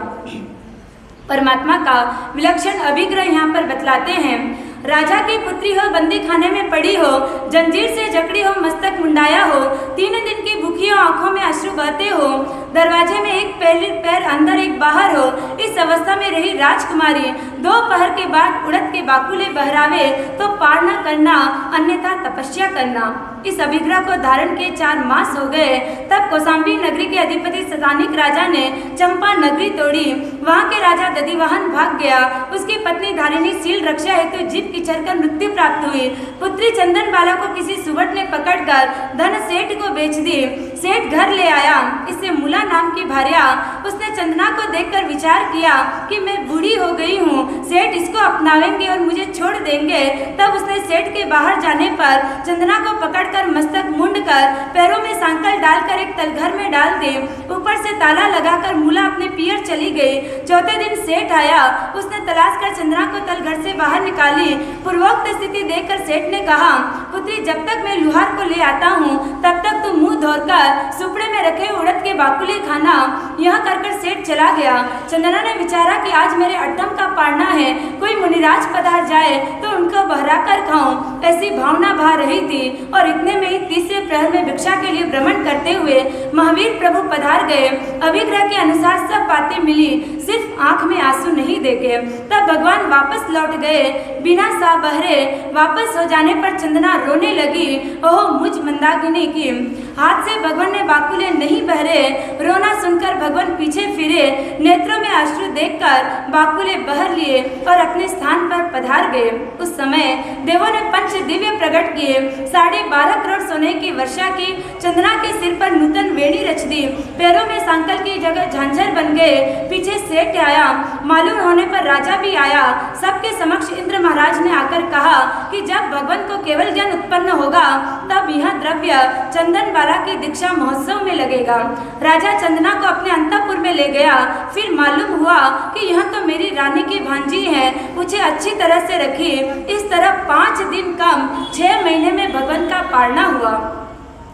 परमात्मा का विलक्षण अभिग्रह यहाँ पर बतलाते हैं। राजा की पुत्री हो, बंदी खाने में पड़ी हो, जंजीर से जकड़ी हो, मस्तक मुंडाया हो, 3 दिन की भूखी हो, आंखों में अश्रु बहते हो, दरवाजे में एक पैर अंदर एक बाहर हो, इस अवस्था में रही राजकुमारी 2 पहर के बाद उड़द के बाकुले बहरावे तो पार न करना, अन्यथा तपस्या करना। इस अभिग्रह को धारण के 4 मास हो गए। तब कौशाम्बी नगरी के अधिपति शतानिक राजा ने चंपा नगरी तोड़ी। वहाँ के राजा दधिवाहन भाग गया। उसकी पत्नी धारिणी शील रक्षा हेतु जीभ किचर कर मृत्यु प्राप्त हुई। पुत्री चंदन बाला को किसी सुवट ने पकड़कर धन सेठ को बेच दी। सेठ घर ले आया। इससे मूला नाम की भार्या। उसने चंदना को देखकर विचार किया कि मैं बूढ़ी हो गई हूँ, सेठ इसको अपनावेंगे और मुझे छोड़ देंगे। तब उसने सेठ के बाहर जाने पर चंदना को पकड़कर मस्तक मुंडकर पैरों में सांकल डालकर एक तलघर में डाल दी। ऊपर से ताला लगाकर मूला अपने पियर चली गई। 4थे दिन सेठ आया। उसने तलाश कर चंदना को तलघर से बाहर निकाली। पूर्वोक्त स्थिति देखकर सेठ ने कहा, पुत्री जब तक मैं लुहार को ले आता हूँ तब तक तू मुंह धोकर सुपड़े में रखे उड़द के बाकुले खाना। यह कर सेठ चला गया। चंदना ने विचारा कि आज मेरे अट्टम का पारना है, कोई मुनिराज पधार जाए तो उनको बहरा कर खाऊं, ऐसी भावना भा रही थी। और इतने में ही 30वें प्रहर में भिक्षा के लिए भ्रमण करते हुए महावीर प्रभु पधार गए। अभिग्रह के अनुसार सब बातें मिली, सिर्फ आंख में आंसू नहीं देखे। तब भगवान वापस लौट गए। बिना सा बहरे वापस हो जाने पर चंदना रोने लगी। ओह मुझ मंदाकिनी की। हाथ से भगवान ने बाकुले नहीं बहरे। रोना सुनकर भगवान पीछे फिरे। नेत्रों में अश्रु देखकर बाकुले बहर लिए और अपने स्थान पर पधार गए। उस समय देवों ने पंच दिव्य प्रकट किए। 12.5 करोड़ सोने की वर्षा की। चंदना के सिर पर नूतन वेणी रच दी। पैरों में सांकल की जगह झांझर बन गए। पीछे सेठ आया। मालूम होने पर राजा भी आया। सबके समक्ष इंद्र महाराज ने आकर कहा कि जब भगवान को केवल ज्ञान उत्पन्न होगा तब यह द्रव्य चंदन बाला की दीक्षा महोत्सव में लगेगा। राजा चंदना को अपने अंतःपुर में ले गया। फिर मालूम हुआ कि यह तो मेरी रानी की भांजी है, उसे अच्छी तरह से रखी। इस तरह 5 दिन कम 6 महीने में भगवान का पारना हुआ।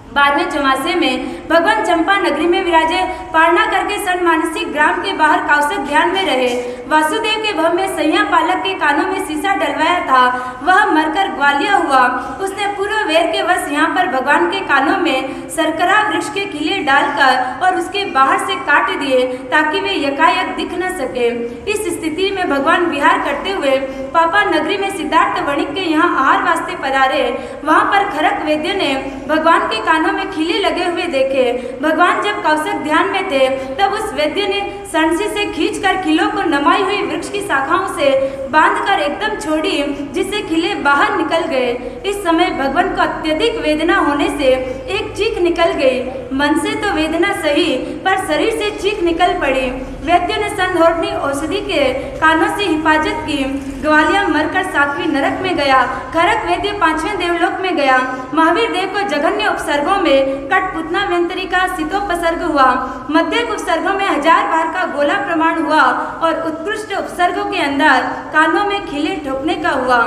12वें चौमासे में भगवान चंपा नगरी में विराजे। पारना करके सनमानसी ग्राम के बाहर कौशिक ध्यान में रहे। वासुदेव के भव में सैया पालक के कानों में शीशा डलवाया था, वह मरकर ग्वालिया हुआ। उसने पूर्व वेर के वश यहाँ पर भगवान के कानों में सरकरा वृक्ष के किले डालकर और उसके बाहर से काट दिए ताकि वे यकायक दिख न सके। इस स्थिति में भगवान विहार करते हुए पापा नगरी में सिद्धार्थ वणिक के यहाँ आहार वास्ते पधारे। वहाँ पर खरक वैद्य ने भगवान के कानों में खिले लगे हुए देखे। भगवान जब कौशिक ध्यान में थे तब उस वैद्य ने संसी से खींचकर खिलों को नमाई हुई वृक्ष की शाखाओं से बांधकर एकदम छोड़ी, जिससे खिले बाहर निकल गए। इस समय भगवान को अत्यधिक वेदना होने से एक चीख निकल गई। मन से तो वेदना सही, पर शरीर से चीख निकल पड़ी। वैद्य ने संधोरणी औषधि के कानों से हिफाजत की। ग्वालिया मरकर 7वीं नरक में गया। खरक वैद्य 5वें देवलोक में गया। महावीर देव को जघन्य उपसर्गों में कटपुतना व्यंतरी का सितोपसर्ग हुआ। मध्यक उपसर्गों में 1000 बार का गोला प्रमाण हुआ और उत्कृष्ट उपसर्गों के अंदर कानों में खिले ठोकने का हुआ।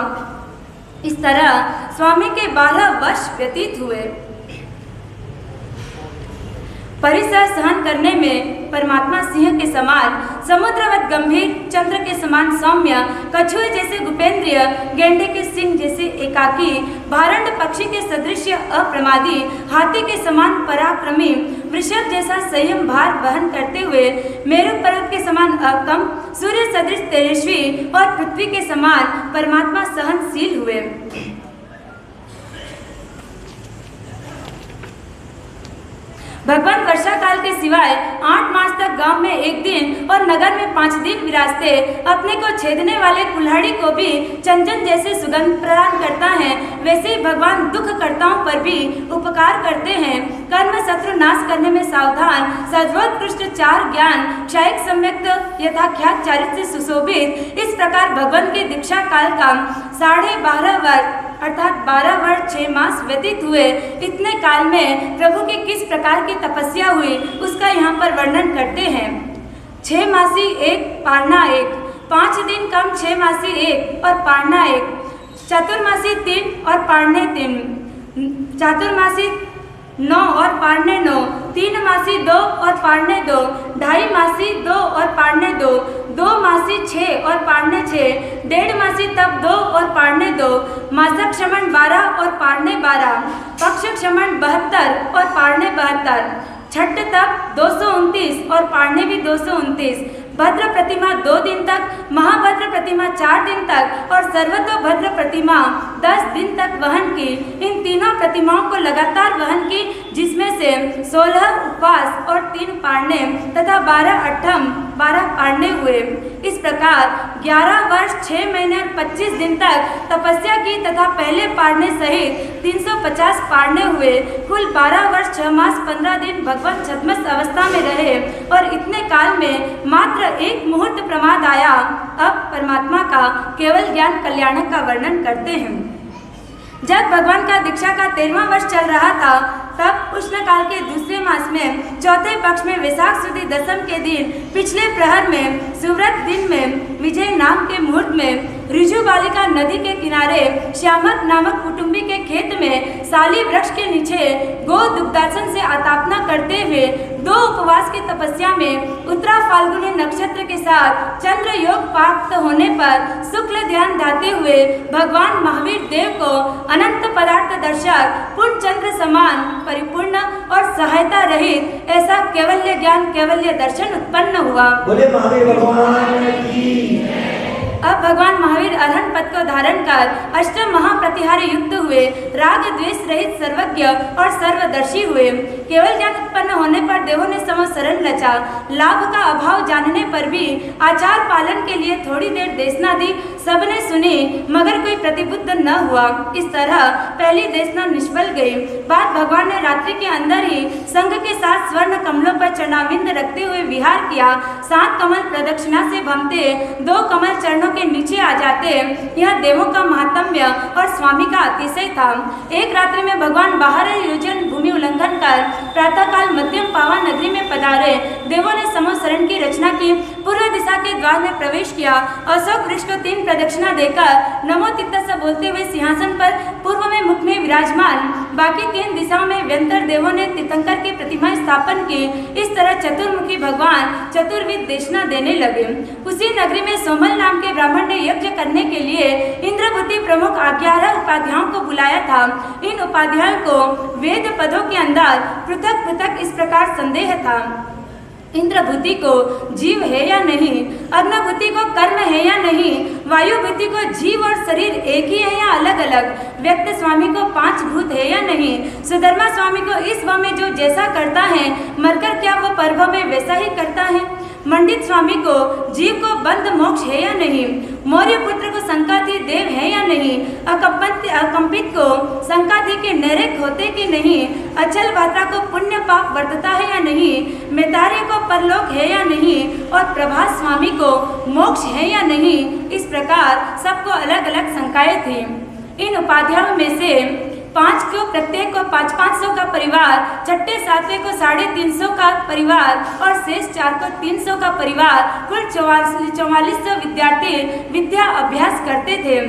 इस तरह स्वामी के 12 वर्ष व्यतीत हुए। परिसर सहन करने में परमात्मा सिंह के समान, समुद्रवत गंभीर, चंद्र के समान सौम्य, कछुए जैसे गुपेंद्रिय, गेंडे के सिंह जैसे एकाकी, भारंड पक्षी के सदृश अप्रमादी, हाथी के समान पराक्रमी, वृषभ जैसा संयम भार वहन करते हुए, मेरु पर्वत के समान अकम, सूर्य सदृश तेजस्वी और पृथ्वी के समान परमात्मा सहनशील हुए। भगवान वर्षा काल के सिवाय 8 मास तक गांव में 1 दिन और नगर में 5 दिन विराजते। अपने को छेदने वाले कुल्हाड़ी को भी चंदन जैसे सुगंध प्रदान करता है, वैसे ही भगवान दुख कर्ताओं पर भी उपकार करते हैं। कर्म शत्रु नाश करने में सावधान, सर्वोत्कृष्ट 4 ज्ञान, क्षयिक सम्यक्त यथाख्यात चारित्र से सुशोभित। इस प्रकार भगवान के दीक्षा काल का 12.5 वर्ष अर्थात 12 वर्ष 6 मास व्यतीत हुए। इतने काल में प्रभु की किस प्रकार की तपस्या हुई उसका यहाँ पर वर्णन करते हैं। 6 मासी 1 पारना 1, 5 दिन कम 6 मासी 1 और पारना 1, चतुर्मासी 3 और पारने 3, चातुर्मासी 9 और पारने 9, 3 मासी 2 और पारने 2, 2.5 मासी 2 और पारने 2, 2 मासी 6 और पारने 6, 1.5 मासी तब 2 और पारने 2, मासक क्षमण 12 और पारने 12, पक्ष क्षमण 72 और पारने 72, छठ तब 229 और पारने भी 229, भद्र प्रतिमा 2 दिन तक, महाभद्र प्रतिमा 4 दिन तक और सर्वतोभद्र प्रतिमा 10 दिन तक वहन की। इन तीनों प्रतिमाओं को लगातार वहन की, जिसमें से 16 उपवास और 3 पारने तथा 12 अट्ठम 12 पारने हुए। इस प्रकार 11 वर्ष 6 महीने और 25 दिन तक तपस्या की तथा पहले पारने सहित 350 पारने हुए। कुल 12 वर्ष 6 मास 15 दिन भगवान छद्मस्त अवस्था में रहे और इतने काल में मात्र 1 मुहूर्त प्रमाद आया। अब परमात्मा का केवल ज्ञान कल्याणक का वर्णन करते हैं। जब भगवान का दीक्षा का 13वां वर्ष चल रहा था, तब उष्ण काल के दूसरे मास में चौथे पक्ष में वैशाख सुदी दशम के दिन पिछले प्रहर में सुव्रत दिन में विजय नाम के मुहूर्त में ऋजु बालिका नदी के किनारे श्यामक नामक कुटुंबी के खेत में साली वृक्ष के नीचे गो दुग्धासन से आतापना करते हुए 2 उपवास की तपस्या में उत्तरा फाल्गुनी नक्षत्र के साथ चंद्र योग प्राप्त होने पर शुक्ल ध्यान ढाते हुए भगवान महावीर देव को अनंत पदार्थ दर्शक पूर्ण चंद्र समान परिपूर्ण और सहायता रहित ऐसा कैवल्य ज्ञान कैवल्य दर्शन उत्पन्न हुआ। बोले महावीर भगवान की। अब भगवान महावीर अरहंत पद को धारण कर अष्टम महाप्रतिहार युक्त हुए, राग द्वेष रहित सर्वज्ञ और सर्वदर्शी हुए। केवल ज्ञान उत्पन्न होने पर देवों ने समशरण रचा। लाभ का अभाव जानने पर भी आचार पालन के लिए थोड़ी देर देशना दी। सबने सुनी मगर कोई प्रतिबुद्ध न हुआ। इस तरह पहली देशना निष्फल गई। बाद भगवान ने रात्रि के अंदर ही संघ के साथ स्वर्ण कमलों पर चरणाविंद रखते हुए विहार किया। 7 कमल प्रदक्षिणा से भमते 2 कमल चरणों के नीचे आ जाते। यह देवों का महात्म्य और स्वामी का अतिशय था। एक रात्रि में भगवान बाहर योजन भूमि उल्लंघन कर प्रातःकाल मध्यम पावा नगरी में पधारे। देवों ने समशरण की रचना की। पूर्व दिशा के द्वार में प्रवेश किया। अशोक वृक्ष को 3 प्रदक्षिणा देकर नमो तित्तस बोलते हुए सिंहासन पर पूर्व में मुख में विराजमान बाकी 3 दिशाओं में व्यंतर देवों ने तीर्थंकर की प्रतिमा स्थापन की। इस तरह चतुर्मुखी भगवान चतुर्विध देशना देने लगे। उसी नगरी में सोमल नाम के ब्राह्मण ने यज्ञ करने के लिए इंद्रभूति प्रमुख 11 उपाध्यायों को बुलाया था। इन उपाध्यायों को वेद पदों के अंदर पृथक पृथक इस प्रकार संदेह था। इंद्रभूति को जीव है या नहीं, अग्निभूति को कर्म है या नहीं, वायुभूति को जीव और शरीर एक ही है या अलग अलग, व्यक्त स्वामी को 5 भूत है या नहीं, सुधर्मा स्वामी को इस व में जो जैसा करता है मरकर क्या वो परभव में वैसा ही करता है, मंडित स्वामी को जीव को बंध मोक्ष है या नहीं, मौर्य पुत्र को संकाधि देव है या नहीं, अकंपित को संकाधि के नैरेक होते कि नहीं, अचल भात्रा को पुण्य पाप वर्तता है या नहीं, मेतार्य को परलोक है या नहीं और प्रभास स्वामी को मोक्ष है या नहीं। इस प्रकार सबको अलग अलग शंकाएं थी। इन उपाध्यायों में से 5 को प्रत्येक को 500 का परिवार, छठे 7वें को 350 का परिवार और शेष 4 को 300 का परिवार, कुल 4400 विद्यार्थी विद्या अभ्यास करते थे।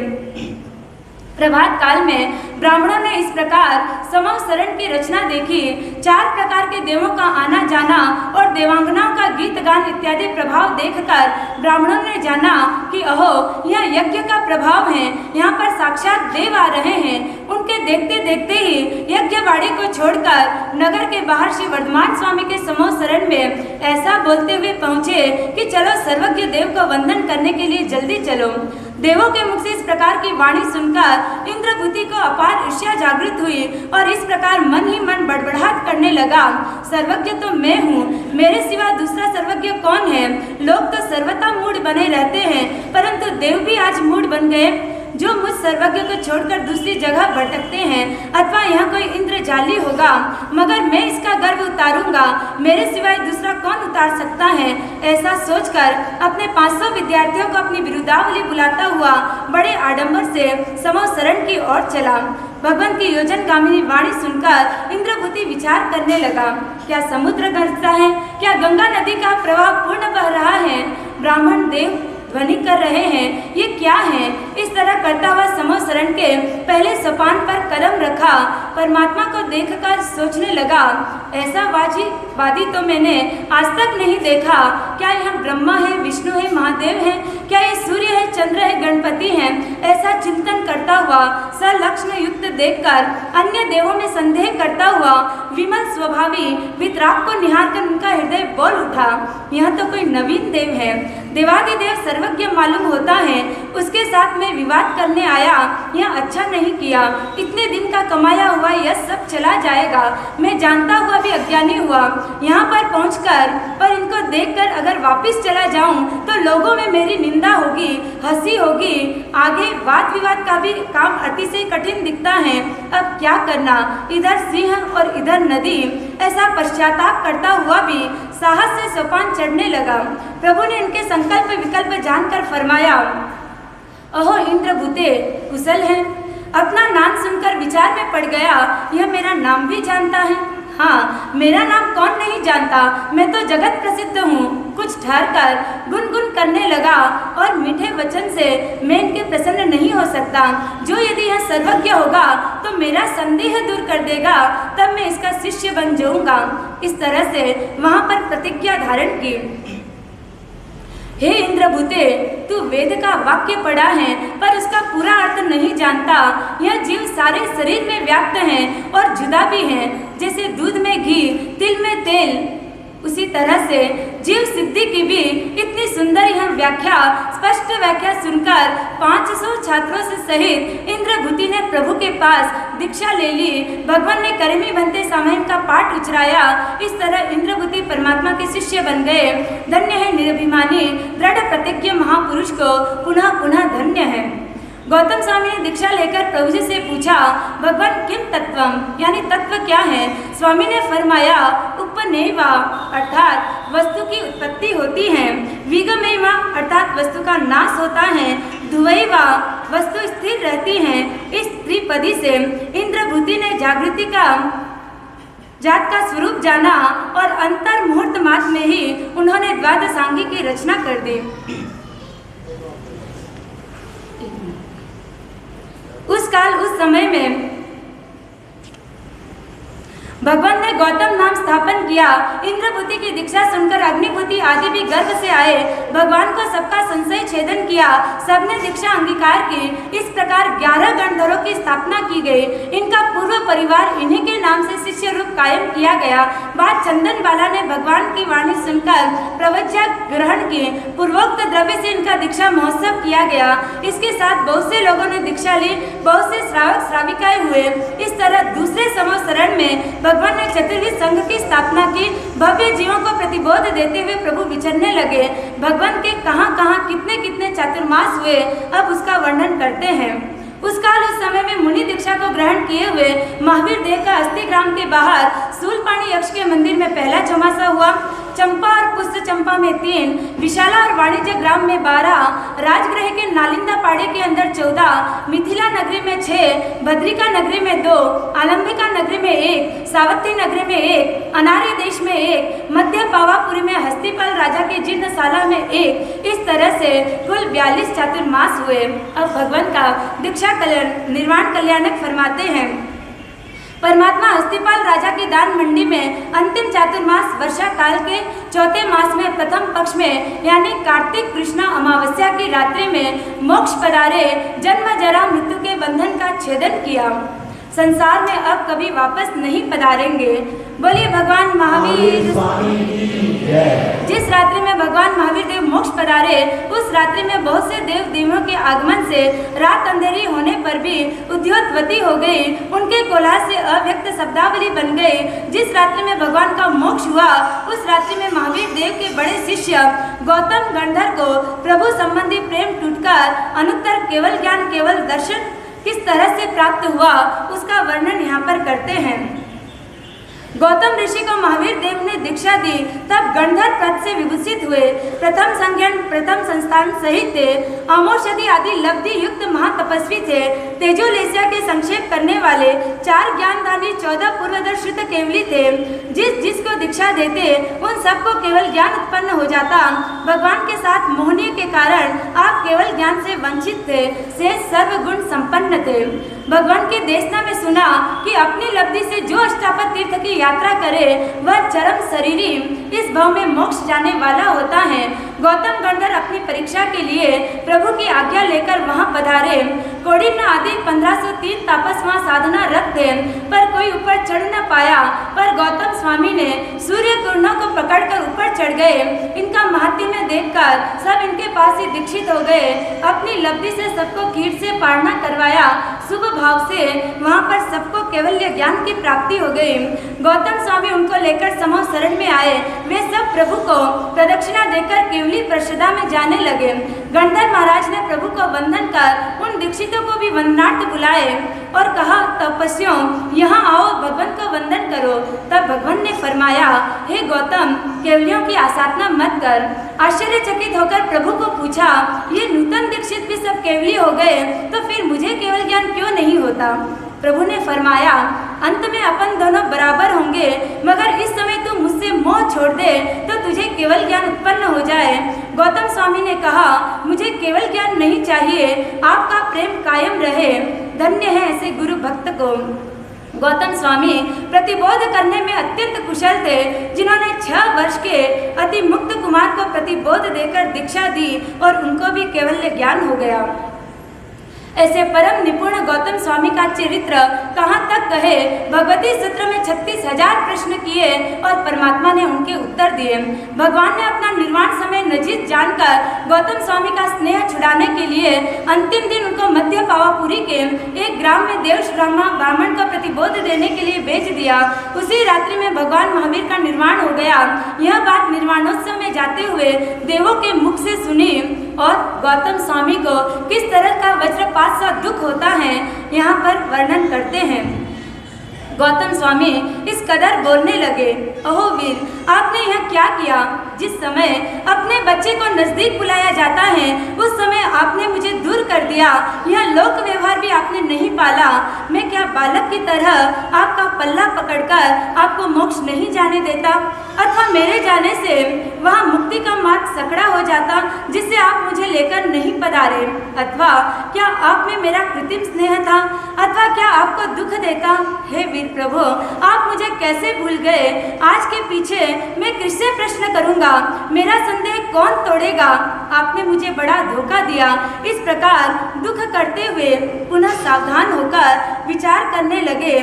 प्रभात काल में ब्राह्मणों ने इस प्रकार समशरण की रचना देखी। 4 प्रकार के देवों का आना जाना और देवांगनाओं का गीत गान इत्यादि प्रभाव देखकर ब्राह्मणों ने जाना कि अहो यह यज्ञ का प्रभाव है, यहाँ पर साक्षात देव आ रहे हैं। उनके देखते देखते ही यज्ञवाड़ी को छोड़कर नगर के बाहर श्री वर्धमान स्वामी के समशरण में ऐसा बोलते हुए पहुँचे कि चलो सर्वज्ञ देव को वंदन करने के लिए जल्दी चलो। देवों के मुख से इस प्रकार की वाणी सुनकर इंद्रभूति को अपार ईर्ष्या जागृत हुई और इस प्रकार मन ही मन बड़बड़ाहट करने लगा, सर्वज्ञ तो मैं हूँ, मेरे सिवा दूसरा सर्वज्ञ कौन है। लोग तो सर्वथा मूढ़ बने रहते हैं, परंतु देव भी आज मूढ़ बन गए, जो मुझ सर्वज्ञ को छोड़कर दूसरी जगह भटकते हैं। अथवा यह कोई इंद्रजाली होगा, मगर मैं इसका गर्व उतारूंगा, मेरे सिवाय दूसरा कौन उतार सकता है। ऐसा सोचकर अपने 500 विद्यार्थियों को अपनी विरुद्धावली बुलाता हुआ बड़े आडंबर से समूह शरण की ओर चला। भगवान की योजनगामिनी वाणी सुनकर इंद्रभूति विचार करने लगा, क्या समुद्र गरजता है, क्या गंगा नदी का प्रवाह पूर्ण बह रहा है, ब्राह्मण देव ध्वनि कर रहे हैं, ये क्या है। इस तरह करता हुआ समूह शरण के पहले सोपान पर कदम रखा, परमात्मा को देखकर सोचने लगा, ऐसा वादी तो मैंने आज तक नहीं देखा। क्या यह ब्रह्मा है, विष्णु है, महादेव है, क्या ये सूर्य है, चंद्र है, गणपति है। ऐसा चिंतन करता हुआ सलक्षण युक्त देखकर अन्य देवों में संदेह करता हुआ विमल स्वभावी वितराग को निहारकर उनका हृदय बोल उठा, यह तो कोई नवीन देव है, देवादिदेव सर्वज्ञ मालूम होता है, उसके साथ मैं विवाद करने आया, यह अच्छा नहीं किया। इतने दिन का कमाया हुआ यह सब चला जाएगा, मैं जानता हुआ भी अज्ञानी हुआ। यहाँ पर पहुंचकर पर इनको देखकर अगर वापस चला जाऊं तो लोगों में मेरी निंदा होगी, हंसी होगी, आगे वाद विवाद का भी काम अतिशय कठिन दिखता है। अब क्या करना, इधर सिंह और इधर नदी। ऐसा पश्चाताप करता हुआ भी साहस से सोपान चढ़ने लगा। प्रभु ने इनके संकल्प विकल्प जानकर फरमाया, अहो इंद्रभूते, कुशल है। अपना नाम सुनकर विचार में पड़ गया, यह मेरा नाम भी जानता है। हाँ, मेरा नाम कौन नहीं जानता, मैं तो जगत प्रसिद्ध हूँ। कुछ ठहरकर गुनगुन करने लगा और मीठे वचन से मैं इनके प्रसन्न नहीं हो सकता। जो यदि यह सर्वज्ञ होगा तो मेरा संदेह दूर कर देगा, तब मैं इसका शिष्य बन जाऊंगा। इस तरह से वहां पर प्रतिज्ञा धारण की। हे इंद्रभूते, तू वेद का वाक्य पढ़ा है पर उसका पूरा अर्थ नहीं जानता। यह जीव सारे शरीर में व्याप्त है और जुदा भी है, जैसे दूध में घी, तिल में तेल। उसी तरह से जीव सिद्धि की भी इतनी सुंदर यह व्याख्या, स्पष्ट व्याख्या सुनकर 500 छात्रों से सहित इंद्रभूति ने प्रभु के पास दीक्षा ले ली। भगवान ने करमी बनते सामयिक का पाठ उचराया। इस तरह इंद्रभूति परमात्मा के शिष्य बन गए। धन्य है निरभिमानी दृढ़ प्रतिज्ञ महापुरुष को पुनः पुनः धन्य है। गौतम स्वामी ने दीक्षा लेकर प्रभु जी से पूछा, भगवान किम तत्वम, यानी तत्व क्या है। स्वामी ने फरमाया, उपनैवा अर्थात वस्तु की उत्पत्ति होती है, विगमैवा अर्थात वस्तु का नाश होता है, ध्रुवैवा वस्तु स्थिर रहती है। इस त्रिपदी से इंद्रभूति ने जागृति का जात का स्वरूप जाना और अंतर मुहूर्त मात्र में ही उन्होंने द्वादशांगी की रचना कर दी। उस काल उस समय में भगवान ने गौतम नाम स्थापन किया। इंद्रभूति की दीक्षा सुनकर अग्निभूति आदि भी गर्व से आए, भगवान को सबका संशय छेदन किया, सबने दीक्षा अंगीकार की। इस प्रकार 11 गणधरों की स्थापना की गई। इनका पूर्व परिवार इन्हीं के नाम से शिष्य रूप कायम किया गया। बाद चंदन बाला ने भगवान की वाणी सुनकर प्रवज्ञा ग्रहण की। पूर्वोक्त द्रव्य से इनका दीक्षा महोत्सव किया गया। इसके साथ बहुत से लोगों ने दीक्षा ली, बहुत से श्रावक श्राविकाएं हुए। इस तरह दूसरे समूह शरण में भगवान ने चतुर्विध संघ की स्थापना की। भव्य जीवों को प्रतिबोध देते हुए प्रभु विचरने लगे। भगवान के कहाँ कहाँ कितने कितने चातुर्मास हुए, अब उसका वर्णन करते हैं। उस काल उस समय में मुनि दीक्षा को ग्रहण किए हुए महावीर देव का अस्थि ग्राम के बाहर सूलपाणी यक्ष के मंदिर में पहला चौमासा हुआ। चंपा और पुष्प चंपा में 3, विशाला और वाणिज्य ग्राम में 12, राजगृह के नालिंदा पाड़े के अंदर 14, मिथिला नगरी में 6, भद्रिका नगरी में 2, आलंबिका नगरी में 1, सावत्ती नगरी में 1, अनार्य देश में 1, मध्य पावापुरी में हस्तिपाल राजा के जीर्णशाला में 1। इस तरह से कुल 42 चातुर्मास हुए। अब भगवान का दीक्षा निर्वाण कल्याणक फरमाते हैं। परमात्मा हस्तिपाल राजा की दान मंडी में अंतिम चातुर्मास वर्षा काल के चौथे मास में प्रथम पक्ष में यानी कार्तिक कृष्णा अमावस्या की रात्रि में मोक्ष पधारे, जन्म जरा मृत्यु के बंधन का छेदन किया। संसार में अब कभी वापस नहीं पधारेंगे। बोलिए भगवान महावीर स्वामी की जय। जिस रात्रि में भगवान महावीर देव मोक्ष पधारे, उस रात्रि में बहुत से देव देवियों के आगमन से रात अंधेरी होने पर भी उद्योतवती हो गई, उनके कोलाहल से अव्यक्त शब्दावली बन गई। जिस रात्रि में भगवान का मोक्ष हुआ, उस रात्रि में महावीर देव के बड़े शिष्य गौतम गंधर को प्रभु संबंधी प्रेम टूटकर अनुत्तर केवल ज्ञान केवल दर्शन किस तरह से प्राप्त हुआ, उसका वर्णन यहाँ पर करते हैं। गौतम ऋषि को महावीर देव ने दीक्षा दी, तब गंधर पद से विभूषित हुए। प्रथम संज्ञान प्रथम संस्थान सहित थे। अमोषधि आदि लब्धि युक्त महातपस्वी थे। तेजोलेसिया के संक्षेप करने वाले 4 ज्ञानदानी 14 पूर्वदर्शित केवली थे। जिसको दीक्षा देते उन सबको केवल ज्ञान उत्पन्न हो जाता। भगवान के साथ मोहनीय के कारण आप केवल ज्ञान से वंचित थे, से सर्वगुण संपन्न थे। भगवान के देशना में सुना कि अपनी लब्धि से जो अष्टापद तीर्थ की यात्रा करे वह चरम शरीरी इस भाव में मोक्ष जाने वाला होता है। गौतम गंधर अपनी परीक्षा के लिए प्रभु की आज्ञा लेकर वहां पधारे। कौंडिन्य आदि 1503 तापस वहां साधना रखते, पर कोई ऊपर चढ़ न पाया। पर गौतम स्वामी ने सूर्य किरणों को पकड़कर ऊपर चढ़ गए। इनका महात्म्य देखकर सब इनके पास ही दीक्षित हो गए। अपनी लब्धि से सबको कीट से पारना करवाया। शुभ भाव से वहां पर सबको केवल्य ज्ञान की प्राप्ति हो गई। गौतम स्वामी उनको लेकर समूह शरण में आए। वे सब प्रभु को प्रदक्षिणा देकर केवली प्रसदा में जाने लगे। गंधर महाराज ने प्रभु को वंदन कर उन दीक्षितों को भी वंदनार्थ बुलाए और कहा, तपस्वियों यहाँ आओ, भगवान को वंदन करो। तब भगवान ने फरमाया, हे गौतम, केवलियों की आसाधना मत कर। आश्चर्यचकित होकर प्रभु को पूछा, ये नूतन दीक्षित भी सब केवली हो गए, तो फिर मुझे केवल ज्ञान क्यों नहीं होता? प्रभु ने फरमाया, अंत में अपन दोनों बराबर होंगे, मगर इस समय तू मुझसे मोह छोड़ दे तो तुझे केवल ज्ञान उत्पन्न हो जाए। गौतम स्वामी ने कहा, मुझे केवल ज्ञान नहीं चाहिए, आपका प्रेम कायम रहे। धन्य है ऐसे गुरु भक्त को। गौतम स्वामी प्रतिबोध करने में अत्यंत कुशल थे, जिन्होंने 6 वर्ष के अति मुक्त कुमार को प्रतिबोध देकर दीक्षा दी और उनको भी केवल्य ज्ञान हो गया। ऐसे परम निपुण गौतम स्वामी का चरित्र कहाँ तक कहे। भगवती सूत्र में 36,000 प्रश्न किए और परमात्मा ने उनके उत्तर दिए। भगवान ने अपना निर्वाण समय नजीक जानकर गौतम स्वामी का स्नेह छुड़ाने के लिए अंतिम दिन उनको मध्य पावापुरी के एक ग्राम में देवश ब्राह्मण को प्रतिबोध देने के लिए भेज दिया। उसी रात्रि में भगवान महावीर का निर्वाण हो गया। यह बात निर्वाणोत्सव में जाते हुए देवों के मुख से सुनी और गौतम स्वामी को किस तरह का वज्रपात सा दुख होता है यहाँ पर वर्णन करते हैं। गौतम स्वामी इस कदर बोलने लगे, अहो वीर, आपने यह क्या किया? जिस समय अपने बच्चे को नजदीक बुलाया जाता है, उस समय आपने मुझे दूर कर दिया। यह लोक व्यवहार भी आपने नहीं पाला। मैं क्या बालक की तरह आपका पल्ला पकड़कर आपको मोक्ष नहीं जाने देता, अथवा मेरे जाने से वहाँ मुक्ति का मार्ग सकड़ा हो जाता, जिससे आप मुझे लेकर नहीं पधारे? अथवा क्या आप में मेरा कृत्रिम स्नेह था, अथवा क्या आपको दुख देता? हे वीर प्रभु, आप मुझे कैसे भूल गए? आज के पीछे मैं किससे प्रश्न करूंगा? मेरा संदेह कौन तोड़ेगा? आपने मुझे बड़ा धोखा दिया। इस प्रकार दुख करते हुए पुनः सावधान होकर विचार करने लगे।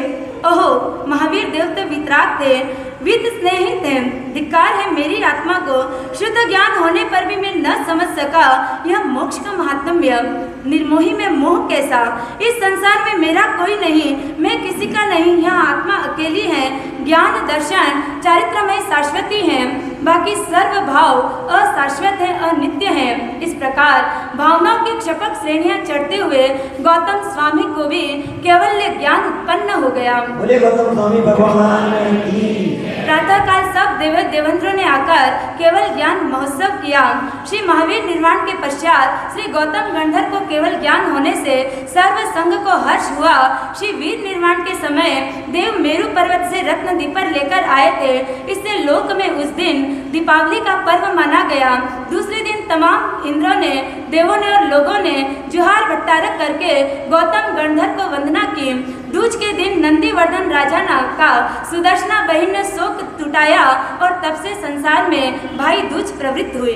ओहो, महावीर देव तो वितराग थे, वित स्नेही थे। धिक्कार है मेरी आत्मा को, शुद्ध ज्ञान होने पर भी मैं न समझ सका यह मोक्ष का महात्म्य। निर्मोही में मोह कैसा? इस संसार में मेरा कोई नहीं, मैं किसी का नहीं, यह आत्मा अकेली है। ज्ञान दर्शन चारित्रमय शाश्वती है, बाकी सर्व भाव अशाश्वत है, अनित्य है। इस प्रकार भावनाओं की क्षपक श्रेणियां चढ़ते हुए गौतम स्वामी को भी केवल्य ज्ञान उत्पन्न हो गया। बोले गौतम स्वामी भगवान की। प्रातः काल सब देवेंद्रों ने आकर केवल ज्ञान महोत्सव किया। श्री महावीर निर्वाण के पश्चात श्री गौतम गंधर को केवल ज्ञान होने से सर्व संघ को हर्ष हुआ। श्री वीर निर्वाण के समय देव मेरु पर्वत से रत्न दीपर लेकर आए थे। इससे लोक में उस दिन दीपावली का पर्व माना गया। दूसरे दिन तमाम इंद्रों ने, देवों ने और लोगों ने जुहार भट्टारक करके गौतम गंधर को वंदना की। दूज के दिन नंदीवर्धन राजा का सुदर्शना बहिन ने शोक टूटाया और तब से संसार में भाई दूज प्रवृत्त हुई।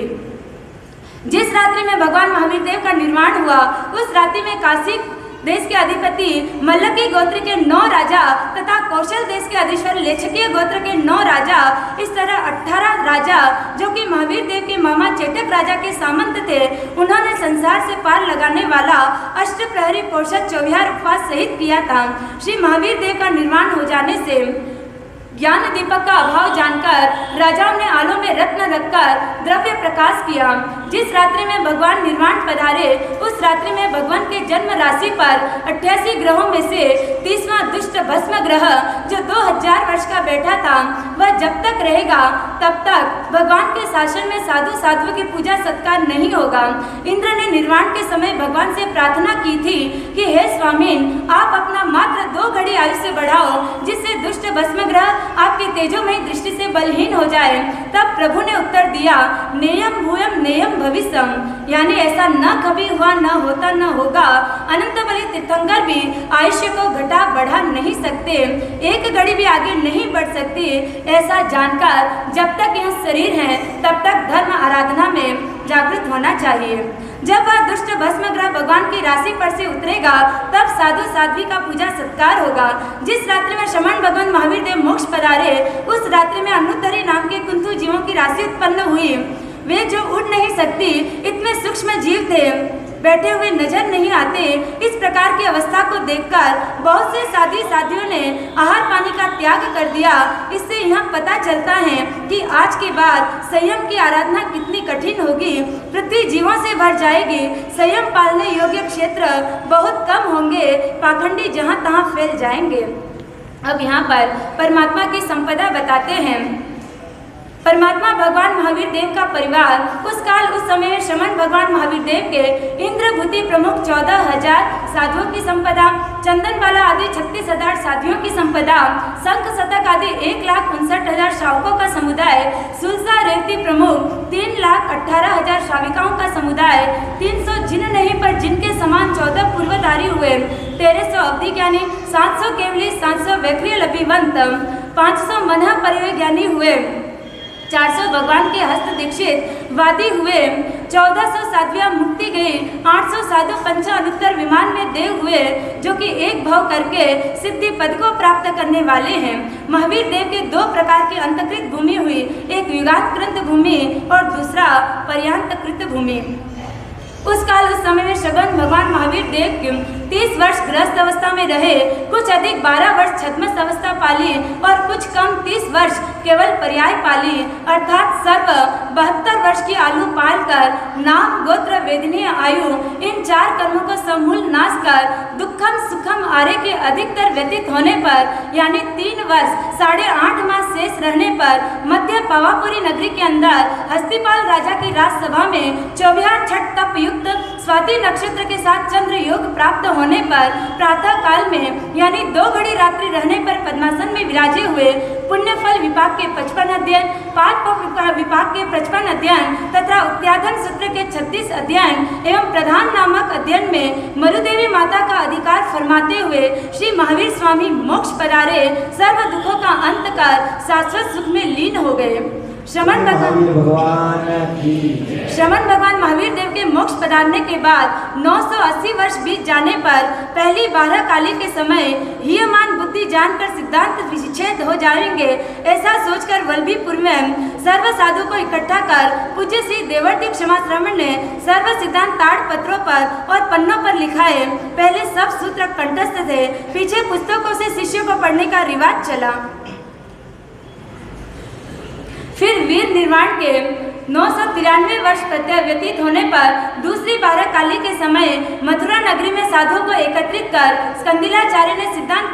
जिस रात्रि में भगवान महावीर देव का निर्वाण हुआ, उस रात्रि में काशी देश के अधिपति मल्लकी गोत्र के 9 राजा तथा कौशल देश के अधीश्वर लेछकीय गोत्र के 9 राजा, इस तरह 18 राजा जो कि महावीर देव के मामा चेटक राजा के सामंत थे, उन्होंने संसार से पार लगाने वाला अष्टप्रहरी पोषद 24 उपवास सहित किया था। श्री महावीर देव का निर्वाण हो जाने से ज्ञान दीपक का अभाव जानकर राजाओं ने आलों में रत्न रखकर द्रव्य प्रकाश किया। जिस रात्रि में भगवान निर्वाण पधारे, उस रात्रि में भगवान के जन्म राशि पर 88 ग्रहों में से 30वां दुष्ट भस्म ग्रह जो 2000 वर्ष का बैठा था, वह जब तक रहेगा तब तक भगवान के शासन में साधु साधुओं की पूजा सत्कार नहीं होगा। इंद्र ने निर्वाण के समय भगवान से प्रार्थना की थी कि हे स्वामीन, आप अपना मात्र 2 घड़ी आयुष्य बढ़ाओ, जिससे दुष्ट भस्म ग्रह आपकी तेजोमयी दृष्टि से बलहीन हो जाए। तब प्रभु ने उत्तर दिया, नेयम भूयम नेयम भविष्यम, यानी ऐसा न कभी हुआ, न होता, न होगा। अनंत बलि तीर्थंकर भी आयुष्य को घटा बढ़ा नहीं सकते, 1 घड़ी भी आगे नहीं बढ़ सकती। ऐसा जानकर जब तक यह शरीर है तब तक धर्म आराधना में जागृत होना चाहिए। जब वह दुष्ट भस्म ग्रह भगवान की राशि पर से उतरेगा, तब साधु साध्वी का पूजा सत्कार होगा। जिस रात्रि में श्रमण भगवान महावीर देव मोक्ष पधारे, उस रात्रि में अनुत्तरी नाम के कुंतु जीवों की राशि उत्पन्न हुई। वे जो उड़ नहीं सकती, इतने सूक्ष्म जीव थे, बैठे हुए नजर नहीं आते। इस प्रकार की अवस्था को देखकर बहुत से साधी साधियों ने आहार पानी का त्याग कर दिया। इससे यह पता चलता है कि आज के बाद संयम की आराधना कितनी कठिन होगी। पृथ्वी जीवों से भर जाएगी, संयम पालने योग्य क्षेत्र बहुत कम होंगे, पाखंडी जहाँ तहाँ फैल जाएंगे। अब यहाँ पर परमात्मा की संपदा बताते हैं। परमात्मा भगवान महावीर देव का परिवार उस काल उस समय में श्रमण भगवान महावीर देव के इंद्रभूति प्रमुख 14,000 साधुओं की संपदा, चंदनबाला आदि 36,000 साधुओं की संपदा, शंख शतक आदि 1,59,000 श्रावकों का समुदाय, सुलसा रेवती प्रमुख 3,18,000 श्राविकाओं का समुदाय, 300 जिन नहीं पर जिनके समान 14 पूर्वधारी हुए, 1300 अवधि ज्ञानी, 700 केवली, 700 वैक्रिय लभिवंत, 500 मनः परिवज्ञानी हुए, 400 भगवान के हस्त दीक्षित वादी हुए, 1400 साध्वियां मुक्ति गई, 800 साधु पंच अनुत्तर विमान में देव हुए, जो कि एक भाव करके सिद्धि पद को प्राप्त करने वाले हैं। महावीर देव के 2 प्रकार की अंतकृत भूमि हुई, एक युगांतकृत भूमि और दूसरा पर्यांतकृत भूमि। उस काल उस समय में श्रवण भगवान महावीर देव 30 वर्ष गृहस्थ अवस्था में रहे, कुछ अधिक 12 वर्ष छद्मस्थ अवस्था पाली और कुछ कम 30 वर्ष केवल पर्याय पाली, अर्थात सर्व 72 वर्ष की आयु पालकर नाम गोत्र वेदनीय आयु इन 4 कर्मों को समूल नाश कर दुखम सुखम आर्य के अधिकतर व्यतीत होने पर, यानी 3 वर्ष 8.5 मास शेष रहने पर मध्य पावापुरी नगरी के अंदर हस्तिपाल राजा की राजसभा में 24 छठ तप युक्त स्वाति नक्षत्र के साथ चंद्र योग प्राप्त होने पर प्रातः काल में, यानी 2 घड़ी रात्रि रहने पर पद्मासन में विराजे हुए पुण्य फल विपाक के 55 अध्ययन, पाप विपाक के 55 अध्ययन तथा उत्याधन सूत्र के 36 अध्ययन एवं प्रधान नामक अध्ययन में मरुदेवी माता का अधिकार फरमाते हुए श्री महावीर स्वामी मोक्ष पधारे, सर्व दुखों का अंत कर शाश्वत सुख में लीन हो गए। श्रमण भगवान महावीर देव के मोक्ष पधारने के बाद 980 वर्ष बीत जाने पर पहली 12 काली के समय हीयमान बुद्धि जानकर सिद्धांत विच्छेद हो जाएंगे, ऐसा सोचकर वल्लभीपुर में सर्व साधु को इकट्ठा कर पूज्य श्री देवर्ती क्षमाश्रमण ने सर्व सिद्धांत ताड़ पत्रों पर और पन्नों पर लिखाए। पहले सब सूत्र कंठस्थ थे, पीछे पुस्तकों से शिष्यों को पढ़ने का रिवाज चला। फिर वीर निर्वाण के 993 वर्ष व्यतीत होने पर दूसरी 12 काली के समय मथुरा नगरी में साधुओं को एकत्रित कर स्कंदिलाचार्य ने सिद्धांत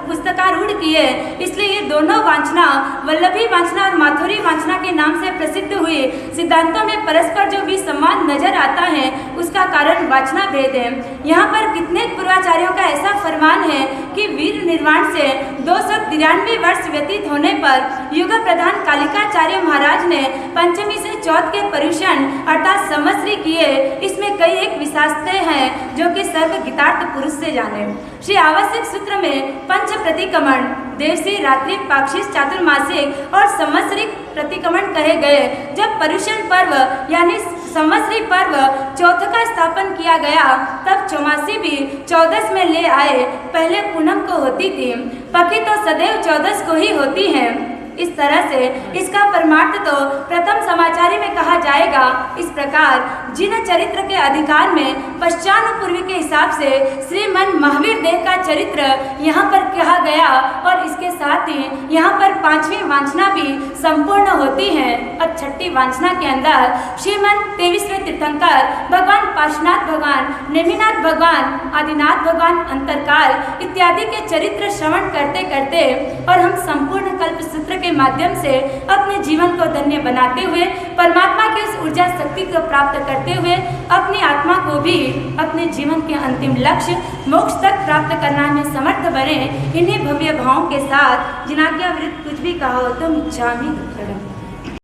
पुस्तकारूढ़ किए। इसलिए ये दोनों वांछना वल्लभी वांछना और माथुरी वांछना के नाम से प्रसिद्ध हुई। सिद्धांतों में परस्पर जो भी सम्मान नजर आता है उसका कारण वांछना भेद है। यहाँ पर कितने पूर्वाचार्यों का ऐसा फरमान है कि वीर निर्वाण से 293 वर्ष व्यतीत होने पर युग प्रधान कालिकाचार्य महाराज ने पंचमी से चौथ के पर्युषण अर्थात संवत्सरी किए। इसमें कई एक विशेषताएं हैं जो कि सर्व गीतार्थ पुरुष से जाने। श्री आवश्यक सूत्र में पंच प्रतिक्रमण देवसी रात्रि पाक्षिक चातुर्मासिक और संवत्सरिक प्रतिक्रमण कहे गए। जब पर्युषण पर्व यानी संवत्सरी पर्व चौथ का स्थापन किया गया, तब चौमासी भी 14 में ले आए। पहले पूनम को होती थी, पकी तो सदैव 14 को ही होती है। इस तरह से इसका परमार्थ तो प्रथम समाचारी में कहा जाएगा। इस प्रकार जिन चरित्र के अधिकार में पश्चानुपूर्वी के हिसाब से श्रीमन महावीर देव का चरित्र यहाँ पर कहा गया, और इसके साथ ही यहाँ पर 5वीं वांछना भी संपूर्ण होती है। और 6ठी वांछना के अंदर श्रीमन 23वें तीर्थंकर भगवान पार्श्वनाथ भगवान, नेमिनाथ भगवान, आदिनाथ भगवान, अंतरकाल इत्यादि के चरित्र श्रवण करते करते और हम संपूर्ण कल्प सूत्र के माध्यम से अपने जीवन को धन्य बनाते हुए, परमात्मा की उस ऊर्जा शक्ति को प्राप्त करते हुए अपनी आत्मा को भी अपने जीवन के अंतिम लक्ष्य मोक्ष तक प्राप्त करना में समर्थ बने। इन्हीं भव्य भावों के साथ जिनाज्ञा विरुद्ध कुछ भी कहा हो तो मिच्छामि दुक्कडम्।